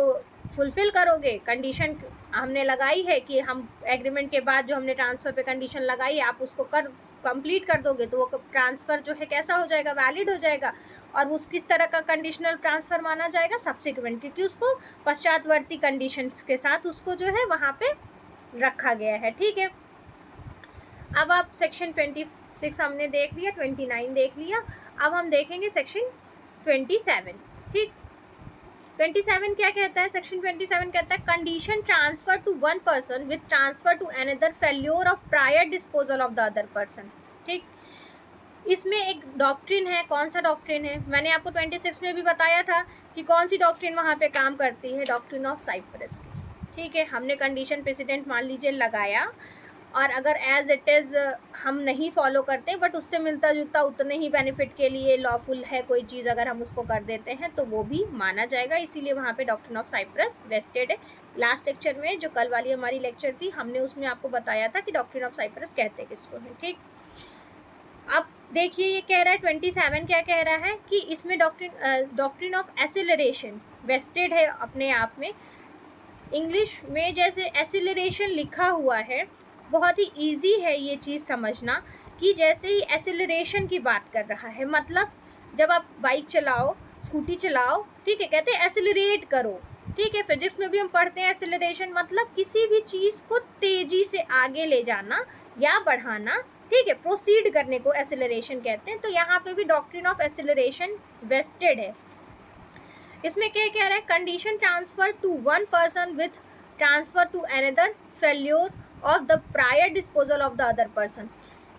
फुलफ़िल करोगे, कंडीशन हमने लगाई है कि हम एग्रीमेंट के बाद जो हमने ट्रांसफ़र पे कंडीशन लगाई है, आप उसको कंप्लीट कर दोगे तो वो ट्रांसफ़र जो है कैसा हो जाएगा? वैलिड हो जाएगा। और उस किस तरह का कंडीशनल ट्रांसफ़र माना जाएगा? सब्सिक्वेंट, क्योंकि उसको पश्चातवर्ती कंडीशंस के साथ उसको जो है वहाँ पे रखा गया है। ठीक है, अब आप सेक्शन 26 हमने देख लिया, 29 देख लिया, अब हम देखेंगे सेक्शन 27। ठीक, 27 क्या कहता है? सेक्शन 27 कहता है condition transfer to one person with transfer to another failure of prior disposal of the other person. ठीक, इसमें एक डॉक्ट्रिन है। कौन सा डॉक्ट्रिन है? मैंने आपको 26 में भी बताया था कि कौन सी डॉक्ट्रिन वहाँ पे काम करती है, डॉक्ट्रिन ऑफ साइप्रस की। ठीक है, हमने कंडीशन प्रेसिडेंट मान लीजिए लगाया, और अगर एज इट इज़ हम नहीं फॉलो करते बट उससे मिलता जुलता उतने ही बेनिफिट के लिए लॉफुल है कोई चीज़, अगर हम उसको कर देते हैं तो वो भी माना जाएगा। इसीलिए वहाँ पे डॉक्ट्रिन ऑफ साइप्रस वेस्टेड है। लास्ट लेक्चर में जो कल वाली हमारी लेक्चर थी, हमने उसमें आपको बताया था कि डॉक्ट्रिन ऑफ साइप्रस कहते किसको है। ठीक, अब देखिए ये कह रहा है 27 क्या कह रहा है कि इसमें डॉक्ट्रिन ऑफ एसिलरेशन वेस्टेड है अपने आप में। इंग्लिश में जैसे एसिलरेशन लिखा हुआ है, बहुत ही इजी है ये चीज़ समझना कि जैसे ही एसिलरेशन की बात कर रहा है, मतलब जब आप बाइक चलाओ, स्कूटी चलाओ, ठीक है, कहते हैं एसिलरेट करो। ठीक है, फिजिक्स में भी हम पढ़ते हैं एसिलरेशन मतलब किसी भी चीज़ को तेज़ी से आगे ले जाना या बढ़ाना। ठीक है, प्रोसीड करने को एसिलरेशन कहते हैं। तो यहाँ पे भी डॉक्ट्रिन ऑफ एसिलरेशन वेस्टेड है। इसमें क्या कह रहा है? Condition transfer to one person with transfer to another failure of the prior disposal of the other person.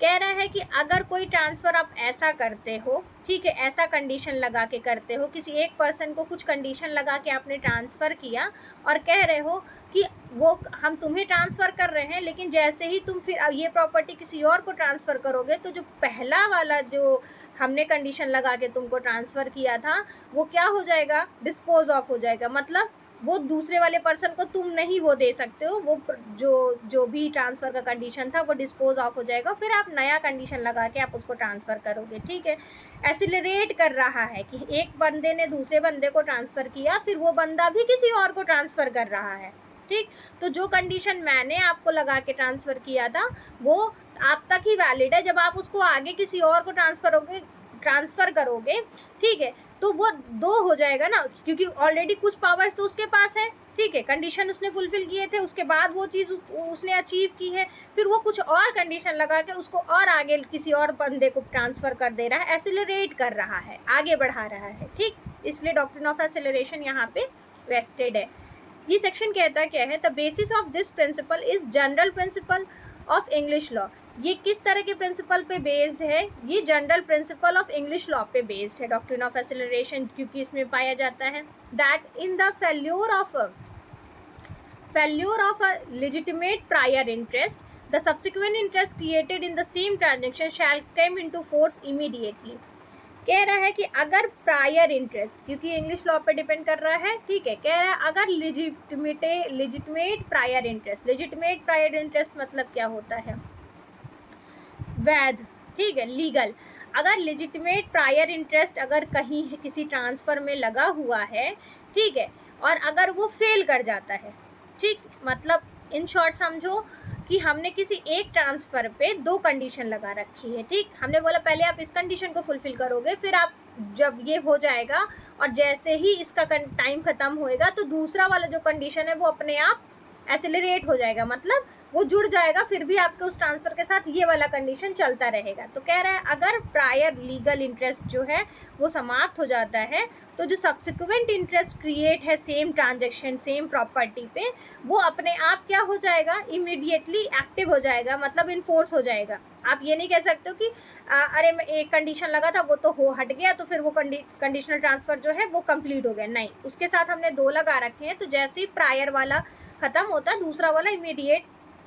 कह रहा है कि अगर कोई ट्रांसफ़र आप ऐसा करते हो, ठीक है, ऐसा कंडीशन लगा के करते हो, किसी एक पर्सन को कुछ कंडीशन लगा के आपने ट्रांसफ़र किया और कह रहे हो कि वो हम तुम्हें ट्रांसफ़र कर रहे हैं, लेकिन जैसे ही तुम फिर ये प्रॉपर्टी किसी और को ट्रांसफ़र करोगे तो जो पहला वाला जो हमने कंडीशन लगा के तुमको ट्रांसफ़र किया था वो क्या हो जाएगा? डिस्पोज ऑफ हो जाएगा। मतलब वो दूसरे वाले पर्सन को तुम नहीं वो दे सकते हो, वो जो भी ट्रांसफ़र का कंडीशन था वो डिस्पोज ऑफ हो जाएगा, फिर आप नया कंडीशन लगा के आप उसको ट्रांसफ़र करोगे। ठीक है, एसिलरेट कर रहा है कि एक बंदे ने दूसरे बंदे को ट्रांसफ़र किया, फिर वो बंदा भी किसी और को ट्रांसफ़र कर रहा है। ठीक, तो जो कंडीशन मैंने आपको लगा के ट्रांसफ़र किया था वो आप तक ही वैलिड है। जब आप उसको आगे किसी और को ट्रांसफ़र करोगे, ठीक है, तो वो 2 हो जाएगा ना, क्योंकि ऑलरेडी कुछ पावर्स तो उसके पास है। ठीक है, कंडीशन उसने फुलफ़िल किए थे, उसके बाद वो चीज़ उसने अचीव की है, फिर वो कुछ और कंडीशन लगा के उसको और आगे किसी और बंदे को ट्रांसफ़र कर दे रहा है, एसिलरेट कर रहा है, आगे बढ़ा रहा है। ठीक, इसलिए डॉक्ट्रिन ऑफ एसिलरेशन यहाँ पे वेस्टेड है। ये सेक्शन कहता क्या है? The basis of this principle is general principle of English law. ये किस तरह के प्रिंसिपल पे बेस्ड है? ये general principle of English law पे बेस्ड है डॉक्ट्रिन ऑफ एसिलरेशन, क्योंकि इसमें पाया जाता है that in the failure of a legitimate prior interest the subsequent interest created in the same transaction shall come into force immediately. कह रहा है कि अगर प्रायर इंटरेस्ट, क्योंकि इंग्लिश लॉ पे डिपेंड कर रहा है, ठीक है, कह रहा है अगर लेजिटिमेट प्रायर इंटरेस्ट मतलब क्या होता है? वैध, ठीक है, लीगल। अगर लेजिटिमेट प्रायर इंटरेस्ट अगर कहीं किसी ट्रांसफ़र में लगा हुआ है, ठीक है, और अगर वो फेल कर जाता है, ठीक, मतलब इन शॉर्ट समझो कि हमने किसी एक ट्रांसफ़र पे 2 कंडीशन लगा रखी है, ठीक। हमने बोला पहले आप इस कंडीशन को फुलफ़िल करोगे, फिर आप जब ये हो जाएगा और जैसे ही इसका टाइम ख़त्म होएगा तो दूसरा वाला जो कंडीशन है वो अपने आप एक्सेलरेट हो जाएगा, मतलब वो जुड़ जाएगा, फिर भी आपके उस ट्रांसफ़र के साथ ये वाला कंडीशन चलता रहेगा। तो कह रहा है अगर प्रायर लीगल इंटरेस्ट जो है वो समाप्त हो जाता है तो जो सब्सिक्वेंट इंटरेस्ट क्रिएट है सेम ट्रांजैक्शन सेम प्रॉपर्टी पे, वो अपने आप क्या हो जाएगा, इमीडिएटली एक्टिव हो जाएगा, मतलब इन्फोर्स हो जाएगा। आप ये नहीं कह सकते हो कि अरे मैं एक कंडीशन लगा था वो तो हो हट गया तो फिर वो कंडीशनल ट्रांसफ़र जो है वो कंप्लीट हो गया, नहीं। उसके साथ हमने 2 लगा रखे हैं, तो जैसे ही प्रायर वाला ख़त्म होता है दूसरा वाला इमीडिएट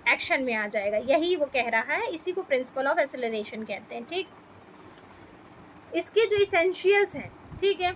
एक्शन में आ जाएगा, यही वो कह रहा है। इसी को प्रिंसिपल ऑफ एक्सेलरेशन कहते हैं, ठीक। इसके जो इसेंशियल्स हैं, ठीक है,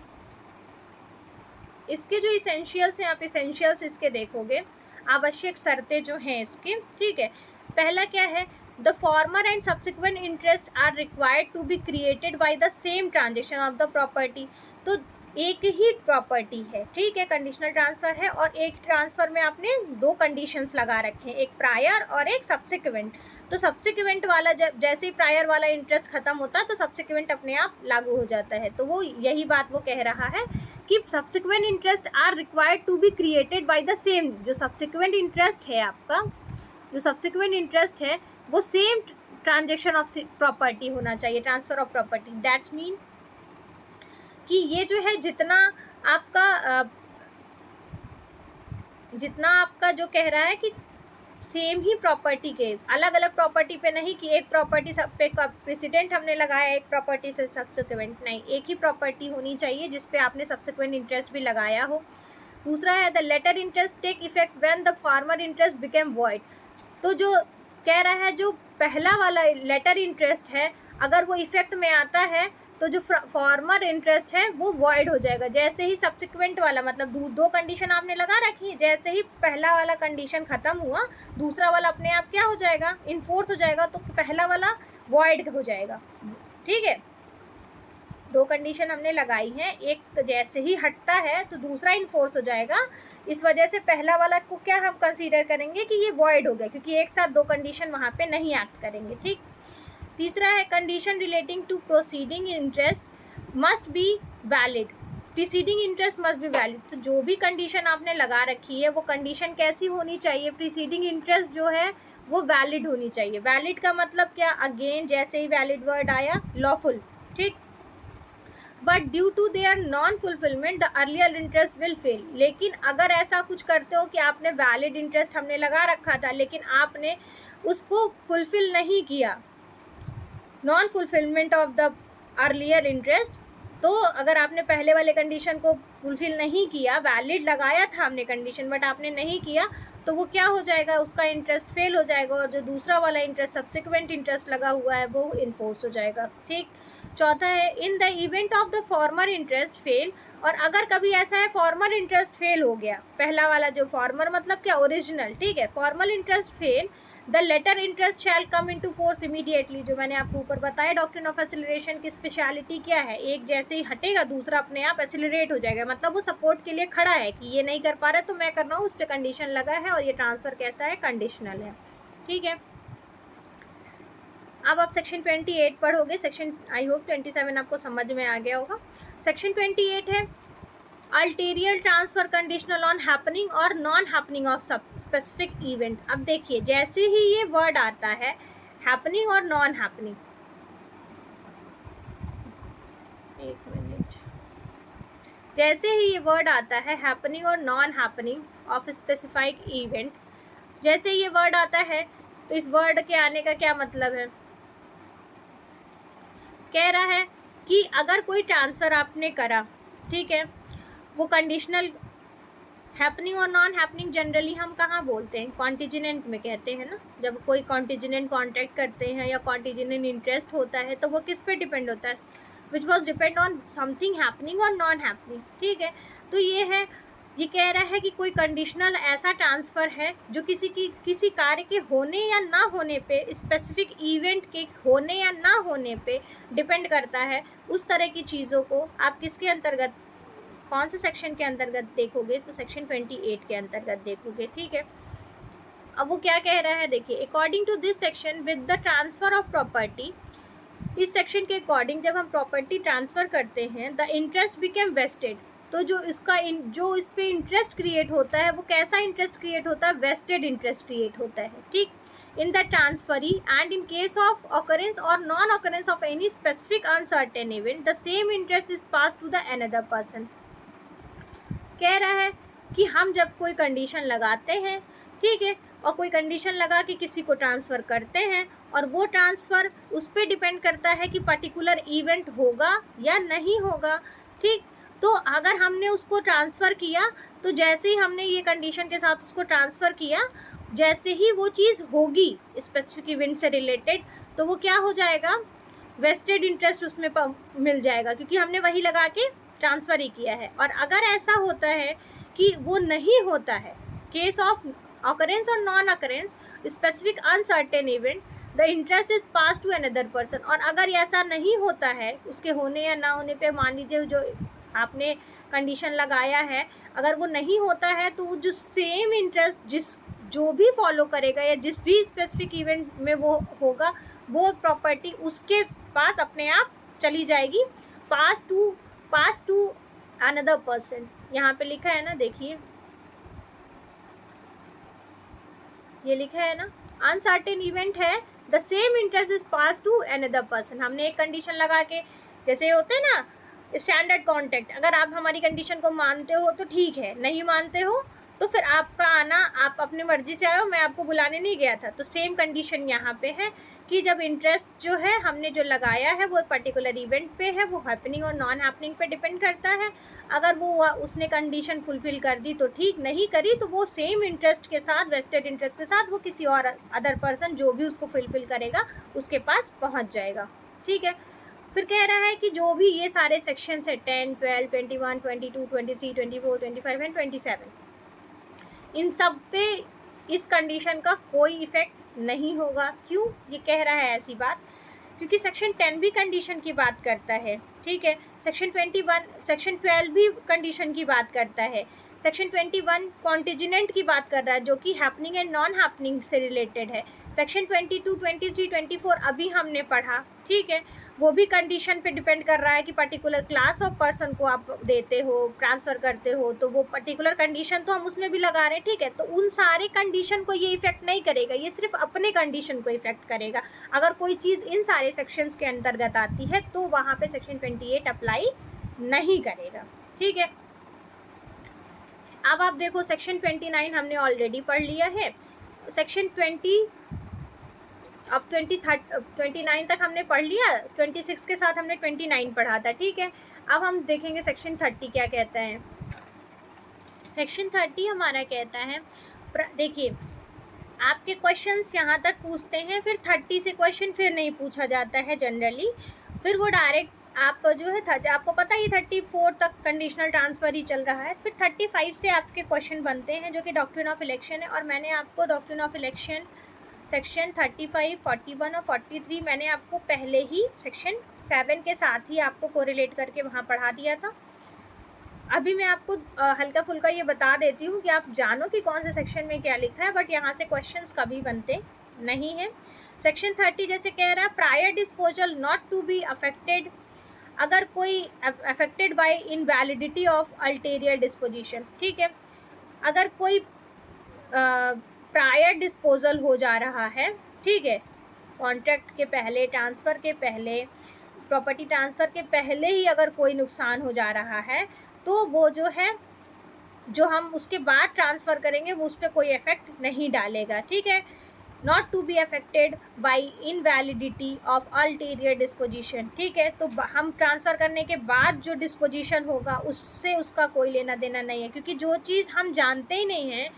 इसके जो इसेंशियल्स हैं, आप इसेंशियल्स इसके देखोगे, आवश्यक शर्तें जो हैं इसके, ठीक है। पहला क्या है, the former and subsequent interest are required to be created by the same transaction of the property. तो एक ही प्रॉपर्टी है, ठीक है, कंडीशनल ट्रांसफ़र है, और एक ट्रांसफ़र में आपने 2 कंडीशंस लगा रखे हैं, एक प्रायर और एक सब्सिक्वेंट। तो सब्सिक्वेंट वाला जब जैसे ही प्रायर वाला इंटरेस्ट ख़त्म होता है तो सब्सिक्वेंट अपने आप लागू हो जाता है। तो वो यही बात वो कह रहा है कि subsequent interest are required to be created by the same. जो सब्सिक्वेंट इंटरेस्ट है आपका, जो सब्सिक्वेंट इंटरेस्ट है वो सेम ट्रांजेक्शन ऑफ प्रॉपर्टी होना चाहिए, transfer of property. That's mean कि ये जो है जितना आपका जो कह रहा है कि सेम ही प्रॉपर्टी के, अलग अलग प्रॉपर्टी पे नहीं कि एक प्रॉपर्टी सब पे प्रेसिडेंट हमने लगाया एक प्रॉपर्टी से सब्सिक्वेंट, नहीं, एक ही प्रॉपर्टी होनी चाहिए जिस पे आपने सब्सिक्वेंट इंटरेस्ट भी लगाया हो। दूसरा है the latter interest take effect when the former interest became void. तो जो कह रहा है जो पहला वाला लेटर इंटरेस्ट है अगर वो इफेक्ट में आता है तो जो फॉर्मर इंटरेस्ट है वो वॉइड हो जाएगा। जैसे ही सब्सिक्वेंट वाला, मतलब 2 कंडीशन आपने लगा रखी है, जैसे ही पहला वाला कंडीशन ख़त्म हुआ दूसरा वाला अपने आप क्या हो जाएगा, इन्फोर्स हो जाएगा, तो पहला वाला वॉइड हो जाएगा, ठीक है। 2 कंडीशन हमने लगाई हैं, एक जैसे ही हटता है तो दूसरा इन्फोर्स हो जाएगा, इस वजह से पहला वाला को क्या हम कंसीडर करेंगे कि ये वॉइड हो गया, क्योंकि एक साथ 2 कंडीशन वहाँ पे नहीं एक्ट करेंगे, ठीक। तीसरा है condition relating to proceeding interest must be valid. Preceding interest must be valid. तो जो भी कंडीशन आपने लगा रखी है वो कंडीशन कैसी होनी चाहिए, प्रीसीडिंग इंटरेस्ट जो है वो वैलिड होनी चाहिए। वैलिड का मतलब क्या, अगेन जैसे ही वैलिड वर्ड आया, लॉफुल, ठीक। But due to their non fulfilment the earlier interest will fail. लेकिन अगर ऐसा कुछ करते हो कि आपने वैलिड इंटरेस्ट हमने लगा रखा था लेकिन आपने उसको फुलफिल नहीं किया, non fulfilment of the earlier interest, तो अगर आपने पहले वाले कंडीशन को फुलफिल नहीं किया, वैलिड लगाया था हमने कंडीशन बट आपने नहीं किया, तो वो क्या हो जाएगा, उसका इंटरेस्ट फेल हो जाएगा और जो दूसरा वाला इंटरेस्ट सब्सिक्वेंट इंटरेस्ट लगा हुआ है वो इन्फोर्स हो जाएगा, ठीक। चौथा है in the event of the former interest fail. और अगर कभी ऐसा है फॉर्मर इंटरेस्ट फेल हो गया, पहला वाला जो फॉर्मर मतलब क्या, ओरिजिनल, ठीक है, formal interest fail, the latter interest shall come into force immediately. जो मैंने आपको ऊपर बताया डॉक्ट्रिन ऑफ एक्सेलरेशन की स्पेशलिटी क्या है, एक जैसे ही हटेगा दूसरा अपने आप एक्सेलरेट हो जाएगा, मतलब वो सपोर्ट के लिए खड़ा है कि ये नहीं कर पा रहा तो मैं कर रहा हूँ, उस पर कंडीशन लगा है और ये ट्रांसफ़र कैसा है, कंडीशनल है, ठीक है। अब आप सेक्शन 28 पढ़ोगे, सेक्शन आई होप 27 आपको समझ में आ गया होगा। सेक्शन 28 है ulterior transfer conditional on happening और non happening of specific event. अब देखिए जैसे ही ये वर्ड आता है हैपनिंग और नॉन हैपनिंग, एक मिनट, जैसे ही ये वर्ड आता है हैपनिंग और non happening of specified event, जैसे ये वर्ड आता है तो इस वर्ड के आने का क्या मतलब है, कह रहा है कि अगर कोई ट्रांसफ़र आपने करा, ठीक है, वो कंडीशनल हैपनिंग और नॉन हैपनिंग जनरली हम कहाँ बोलते हैं, कॉन्टिजेंट में कहते हैं ना। जब कोई कॉन्टिजेंट कॉन्ट्रैक्ट करते हैं या कॉन्टिजेंट इंटरेस्ट होता है तो वो किस पे डिपेंड होता है, which was depend on something happening और नॉन हैपनिंग, ठीक है। तो ये कह रहा है कि कोई कंडीशनल ऐसा ट्रांसफ़र है जो किसी कार्य के होने या ना होने पे, स्पेसिफिक इवेंट के होने या ना होने पे डिपेंड करता है। उस तरह की चीज़ों को आप किसके अंतर्गत, कौन से सेक्शन के अंतर्गत देखोगे, तो सेक्शन 28 के अंतर्गत देखोगे, ठीक है। अब वो क्या कह रहा है, देखिए, according to this section with the transfer of property, इस सेक्शन के अकॉर्डिंग जब हम प्रॉपर्टी ट्रांसफ़र करते हैं, द इंटरेस्ट बिकेम वेस्टेड, तो जो जो इस पे इंटरेस्ट क्रिएट होता है वो कैसा इंटरेस्ट क्रिएट होता है, वेस्टेड इंटरेस्ट क्रिएट होता है, ठीक, in the transferee, and in case of occurrence or non-occurrence of any specific uncertain event, the same interest is passed to the another person. कह रहा है कि हम जब कोई कंडीशन लगाते हैं, ठीक है, और कोई कंडीशन लगा कि किसी को ट्रांसफ़र करते हैं और वो ट्रांसफ़र उस पर डिपेंड करता है कि पर्टिकुलर इवेंट होगा या नहीं होगा, ठीक, तो अगर हमने उसको ट्रांसफ़र किया तो जैसे ही हमने ये कंडीशन के साथ उसको ट्रांसफ़र किया, जैसे ही वो चीज़ होगी स्पेसिफिक इवेंट से रिलेटेड, तो वो क्या हो जाएगा, वेस्टेड इंटरेस्ट उसमें मिल जाएगा, क्योंकि हमने वही लगा के ट्रांसफ़र ही किया है। और अगर ऐसा होता है कि वो नहीं होता है, केस ऑफ ऑकरेंस और non occurrence specific uncertain event, the interest is pass to another person, और अगर ऐसा नहीं होता है, उसके होने या ना होने पे मान लीजिए जो आपने कंडीशन लगाया है, अगर वो नहीं होता है तो जो सेम इंटरेस्ट जो भी फॉलो करेगा या जिस भी स्पेसिफिक इवेंट में वो होगा, वो प्रॉपर्टी उसके पास अपने आप चली जाएगी, पास टू अनदर पर्सन। यहाँ पे लिखा है ना, देखिए ये लिखा है ना, अनसर्टेन इवेंट है, the same interest is pass to another person. हमने एक कंडीशन लगा के, जैसे होते हैं ना स्टैंडर्ड कॉन्ट्रैक्ट, अगर आप हमारी कंडीशन को मानते हो तो ठीक है, नहीं मानते हो तो फिर आपका आना, आप अपनी मर्जी से आए हो, मैं आपको बुलाने नहीं गया था। तो सेम कंडीशन यहाँ पे है कि जब इंटरेस्ट जो है हमने जो लगाया है वो पर्टिकुलर इवेंट पे है, वो हैपनिंग और नॉन हैपनिंग पे डिपेंड करता है। अगर वो उसने कंडीशन फुलफिल कर दी तो ठीक, नहीं करी तो वो सेम इंटरेस्ट के साथ, वेस्टेड इंटरेस्ट के साथ, वो किसी और अदर पर्सन जो भी उसको फुलफिल करेगा उसके पास पहुँच जाएगा, ठीक है। फिर कह रहा है कि जो भी ये सारे सेक्शन है 10, 12, 21, 22, 23, 24, 25 एंड 27, इन सब पे इस कंडीशन का कोई इफ़ेक्ट नहीं होगा। क्यों ये कह रहा है ऐसी बात, क्योंकि सेक्शन 10 भी कंडीशन की बात करता है, ठीक है, सेक्शन 12 भी कंडीशन की बात करता है, सेक्शन 21 कॉन्टिजेंट की बात कर रहा है जो कि हैपनिंग एंड नॉन हैपनिंग से रिलेटेड है, सेक्शन 22, 23, 24 अभी हमने पढ़ा, ठीक है, वो भी कंडीशन पे डिपेंड कर रहा है कि पर्टिकुलर क्लास ऑफ पर्सन को आप देते हो, ट्रांसफ़र करते हो, तो वो पर्टिकुलर कंडीशन तो हम उसमें भी लगा रहे हैं, ठीक है। तो उन सारे कंडीशन को ये इफ़ेक्ट नहीं करेगा, ये सिर्फ अपने कंडीशन को इफ़ेक्ट करेगा। अगर कोई चीज़ इन सारे सेक्शंस के अंतर्गत आती है तो वहाँ पे सेक्शन 28 अप्लाई नहीं करेगा, ठीक है। अब आप देखो सेक्शन 29 हमने ऑलरेडी पढ़ लिया है, सेक्शन 29 तक हमने पढ़ लिया, 26 के साथ हमने 29 पढ़ा था, ठीक है। अब हम देखेंगे सेक्शन 30 क्या कहता है। सेक्शन 30 हमारा कहता है, देखिए आपके क्वेश्चंस यहाँ तक पूछते हैं, फिर 30 से क्वेश्चन फिर नहीं पूछा जाता है जनरली, फिर वो डायरेक्ट आप जो है आपको पता ही 34 तक कंडीशनल ट्रांसफ़र ही चल रहा है, फिर 35 से आपके क्वेश्चन बनते हैं जो कि डॉक्ट्रिन ऑफ इलेक्शन है। और मैंने आपको डॉक्ट्रिन ऑफ इलेक्शन सेक्शन 35, 41 और 43 मैंने आपको पहले ही सेक्शन 7 के साथ ही आपको कोरिलेट करके वहाँ पढ़ा दिया था। अभी मैं आपको हल्का फुल्का ये बता देती हूँ कि आप जानो कि कौन से सेक्शन में क्या लिखा है, बट यहाँ से क्वेश्चंस कभी बनते नहीं हैं। सेक्शन 30 जैसे कह रहा है, prior disposal not to be affected, अगर कोई affected by invalidity of ulterior disposition, ठीक है, अगर कोई प्रायर डिस्पोजल हो जा रहा है, ठीक है, कॉन्ट्रैक्ट के पहले, ट्रांसफ़र के पहले, प्रॉपर्टी ट्रांसफ़र के पहले ही अगर कोई नुकसान हो जा रहा है तो वो जो है, जो हम उसके बाद ट्रांसफ़र करेंगे वो उस पर कोई इफ़ेक्ट नहीं डालेगा, ठीक है। Not to be affected by invalidity of ulterior disposition, ठीक है, तो हम ट्रांसफ़र करने के बाद जो डिस्पोजिशन होगा उससे उसका कोई लेना देना नहीं है, क्योंकि जो चीज़ हम जानते ही नहीं हैं,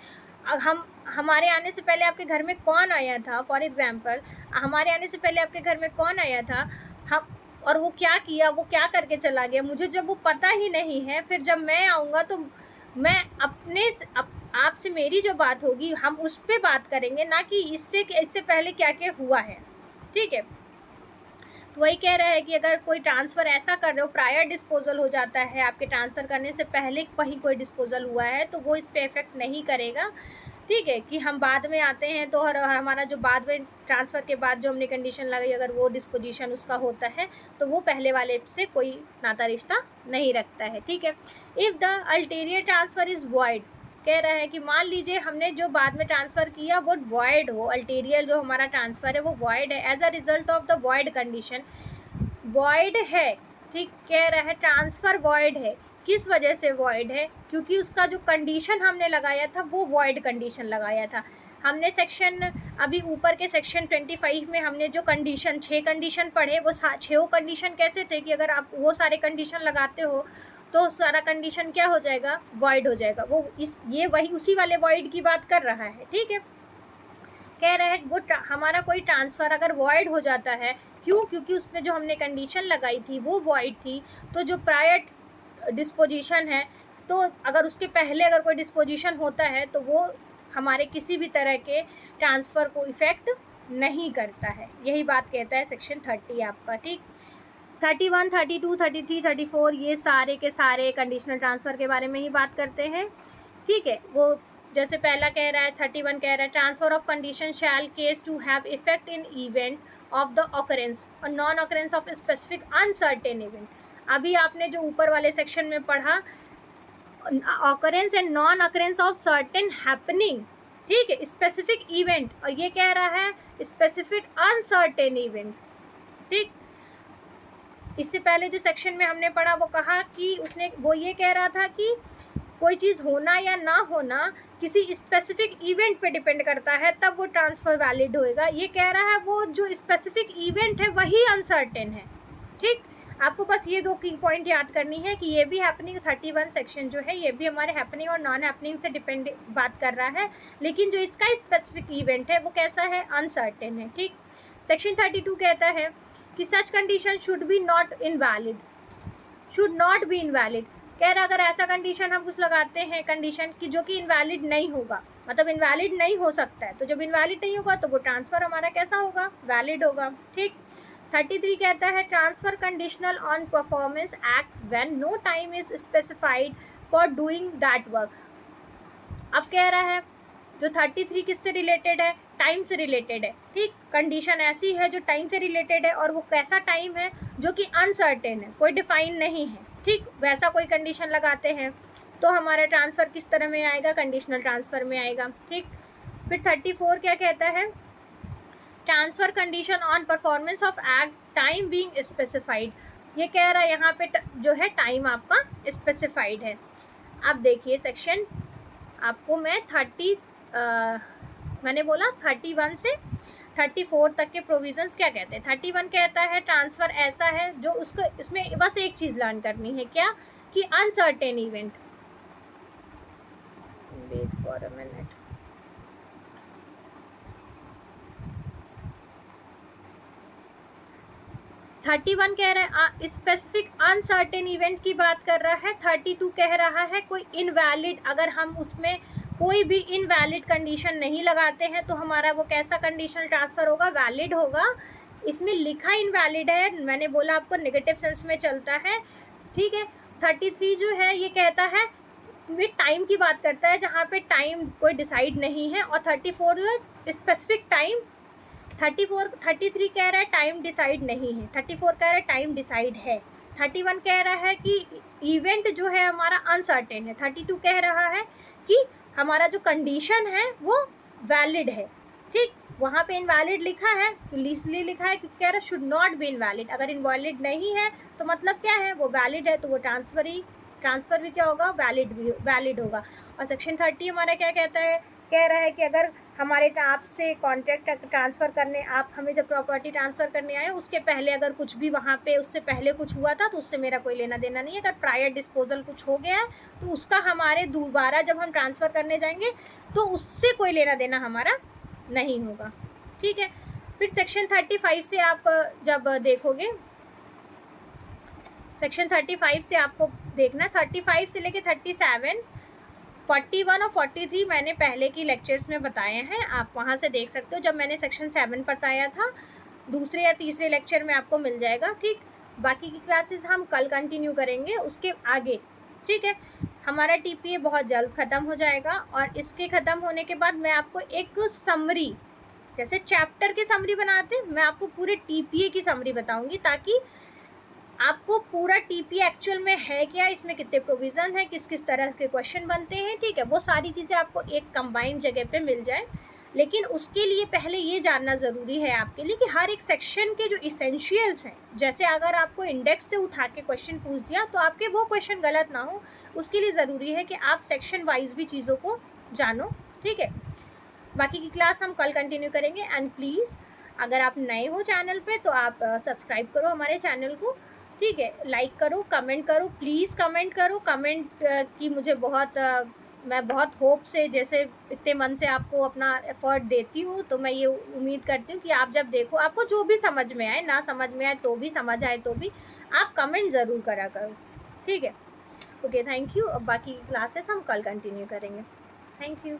हमारे आने से पहले आपके घर में कौन आया था, फॉर एग्ज़ाम्पल हमारे आने से पहले आपके घर में कौन आया था, हम, और वो क्या किया, वो क्या करके चला गया, मुझे जब वो पता ही नहीं है, फिर जब मैं आऊँगा तो मैं आपसे मेरी जो बात होगी हम उस पर बात करेंगे, ना कि इससे पहले क्या क्या हुआ है, ठीक है। तो वही कह रहा है कि अगर कोई ट्रांसफ़र ऐसा कर रहे हो, प्रायर डिस्पोजल हो जाता है, आपके ट्रांसफ़र करने से पहले कहीं कोई डिस्पोजल हुआ है, तो वो इस पर इफ़ेक्ट नहीं करेगा, ठीक है, कि हम बाद में आते हैं तो हमारा जो बाद में ट्रांसफ़र के बाद जो हमने कंडीशन लगाई, अगर वो डिस्पोजिशन उसका होता है तो वो पहले वाले से कोई नाता रिश्ता नहीं रखता है। ठीक है, if the ulterior transfer is void, कह रहा है कि मान लीजिए हमने जो बाद में ट्रांसफ़र किया वो वॉइड हो, अल्टीरियर जो हमारा ट्रांसफ़र है वो वॉइड है, as a result of the void condition, void है। ठीक, कह रहा है ट्रांसफ़र वॉइड है। किस वजह से वॉइड है? क्योंकि उसका जो कंडीशन हमने लगाया था वो वॉइड कंडीशन लगाया था। हमने सेक्शन अभी ऊपर के सेक्शन 25 में हमने जो कंडीशन 6 कंडीशन पढ़े, वो 6 कंडीशन कैसे थे कि अगर आप वो सारे कंडीशन लगाते हो तो सारा कंडीशन क्या हो जाएगा? वॉइड हो जाएगा। वो ये वही उसी वाले वॉइड की बात कर रहा है। ठीक है, कह रहे हैं वो हमारा कोई ट्रांसफ़र अगर वॉइड हो जाता है, क्यों? क्योंकि उसमें जो हमने कंडीशन लगाई थी वो वॉइड थी। तो जो प्रायर डिस्पोजिशन है, तो अगर उसके पहले अगर कोई डिस्पोजिशन होता है तो वो हमारे किसी भी तरह के ट्रांसफ़र को इफ़ेक्ट नहीं करता है। यही बात कहता है सेक्शन 30 आपका। ठीक, 31, 32, 33, 34 ये सारे के सारे कंडीशनल ट्रांसफ़र के बारे में ही बात करते हैं। ठीक है, वो जैसे पहला कह रहा है 31 कह रहा है transfer of condition shall cease to have effect in event of the occurrence और non occurrence of specific uncertain event. अभी आपने जो ऊपर वाले सेक्शन में पढ़ा occurrence and non occurrence of certain happening, ठीक है, स्पेसिफिक इवेंट, और ये कह रहा है स्पेसिफिक अनसर्टेन इवेंट। ठीक, इससे पहले जो सेक्शन में हमने पढ़ा वो कहा कि वो ये कह रहा था कि कोई चीज़ होना या ना होना किसी स्पेसिफिक इवेंट पे डिपेंड करता है, तब वो ट्रांसफ़र वैलिड होएगा। ये कह रहा है वो जो स्पेसिफिक इवेंट है वही अनसर्टेन है। ठीक, आपको बस ये 2 की पॉइंट याद करनी है कि ये भी हैपनिंग 31 सेक्शन जो है ये भी हमारे हैपनिंग और नॉन हैपनिंग से डिपेंड बात कर रहा है, लेकिन जो इसका स्पेसिफिक इवेंट है वो कैसा है? अनसर्टेन है। ठीक, सेक्शन 32 कहता है कि such condition should B not invalid, should not be invalid. कह रहा अगर ऐसा कंडीशन हम कुछ लगाते हैं कंडीशन की जो कि इनवैलिड नहीं होगा, मतलब इनवैलिड नहीं हो सकता है, तो जब इनवैलिड नहीं होगा तो वो ट्रांसफ़र हमारा कैसा होगा? वैलिड होगा। ठीक, 33 कहता है transfer conditional on performance act when no time is specified for doing that work. अब कह रहा है जो 33 किससे रिलेटेड है? टाइम से रिलेटेड है। ठीक, कंडीशन ऐसी है जो टाइम से रिलेटेड है, और वो कैसा टाइम है? जो कि अनसर्टेन है, कोई डिफाइन नहीं है। ठीक, वैसा कोई कंडीशन लगाते हैं तो हमारा ट्रांसफ़र किस तरह में आएगा? कंडीशनल ट्रांसफ़र में आएगा। ठीक, फिर 34 क्या कहता है? Transfer condition on performance of act time being specified. ये कह रहा है यहाँ पे जो है टाइम आपका स्पेसिफाइड है। अब देखिए सेक्शन आपको मैं मैंने बोला 31 से 34 तक के प्रोविज़न्स क्या कहते हैं। 31 कहता है ट्रांसफ़र ऐसा है जो उसको, इसमें बस एक चीज़ लर्न करनी है, क्या? कि uncertain event, wait for a minute, thirty one कह रहा है स्पेसिफिक अनसर्टेन इवेंट की बात कर रहा है। 32 कह रहा है कोई इनवैलिड, अगर हम उसमें कोई भी इनवैलिड कंडीशन नहीं लगाते हैं तो हमारा वो कैसा कंडीशनल ट्रांसफ़र होगा? वैलिड होगा। इसमें लिखा इनवैलिड है, मैंने बोला आपको नेगेटिव सेंस में चलता है। ठीक है, 33 जो है ये कहता है ये टाइम की बात करता है जहाँ पे टाइम कोई डिसाइड नहीं है, और 34 जो है स्पेसिफिक टाइम। 33 कह रहा है टाइम डिसाइड नहीं है, 34 कह रहा है टाइम डिसाइड है, 31 कह रहा है कि इवेंट जो है हमारा अनसर्टेन है, 32 कह रहा है कि हमारा जो कंडीशन है वो वैलिड है। ठीक, वहाँ पे इनवैलिड लिखा है, इसलिए लिखा है क्योंकि कह रहा है शुड नॉट बी इनवैलिड। अगर इनवैलिड नहीं है तो मतलब क्या है? वो वैलिड है, तो वो ट्रांसफ़र भी क्या होगा? वैलिड होगा। और सेक्शन 30 हमारा क्या कहता है? कह रहा है कि अगर हमारे आपसे कॉन्ट्रैक्ट ट्रांसफ़र करने, आप हमें जब प्रॉपर्टी ट्रांसफ़र करने आए उसके पहले अगर कुछ भी वहाँ पे उससे पहले कुछ हुआ था तो उससे मेरा कोई लेना देना नहीं है। अगर प्रायर डिस्पोजल कुछ हो गया है तो उसका हमारे दोबारा जब हम ट्रांसफ़र करने जाएंगे तो उससे कोई लेना देना हमारा नहीं होगा। ठीक है, फिर सेक्शन 35 से आप जब देखोगे, सेक्शन 35 से आपको देखना, 35 से लेके 37, 41 और 43 मैंने पहले की लेक्चर्स में बताए हैं, आप वहाँ से देख सकते हो। जब मैंने सेक्शन 7 बताया था, दूसरे या तीसरे लेक्चर में आपको मिल जाएगा। ठीक, बाकी की क्लासेस हम कल कंटिन्यू करेंगे उसके आगे। ठीक है, हमारा टीपीए बहुत जल्द ख़त्म हो जाएगा और इसके ख़त्म होने के बाद मैं आपको एक समरी, जैसे चैप्टर की समरी बनाते हैं, मैं आपको पूरे टीपीए की समरी बताऊंगी ताकि आपको पूरा टीपीए एक्चुअल में है क्या, इसमें कितने प्रोविज़न है, किस किस तरह के क्वेश्चन बनते हैं, ठीक है, वो सारी चीज़ें आपको एक कंबाइंड जगह पे मिल जाए। लेकिन उसके लिए पहले ये जानना ज़रूरी है आपके लिए कि हर एक सेक्शन के जो इसेंशियल्स हैं, जैसे अगर आपको इंडेक्स से उठा के क्वेश्चन पूछ दिया तो आपके वो क्वेश्चन गलत ना हो, उसके लिए ज़रूरी है कि आप सेक्शन वाइज भी चीज़ों को जानो, ठीक है। बाकी की क्लास हम कल कंटिन्यू करेंगे। एंड प्लीज़ अगर आप नए हो चैनल पे तो आप सब्सक्राइब करो हमारे चैनल को, ठीक है, लाइक करो, कमेंट करो, प्लीज़ कमेंट करो। कमेंट की मुझे बहुत मैं बहुत होप से, जैसे इतने मन से आपको अपना एफर्ट देती हूँ, तो मैं ये उम्मीद करती हूँ कि आप जब देखो, आपको जो भी समझ में आए, ना समझ में आए तो भी, समझ आए तो भी, आप कमेंट ज़रूर करा करो, ठीक है। Okay, thank you. अब बाकी क्लासेस हम कल कंटिन्यू करेंगे। Thank you.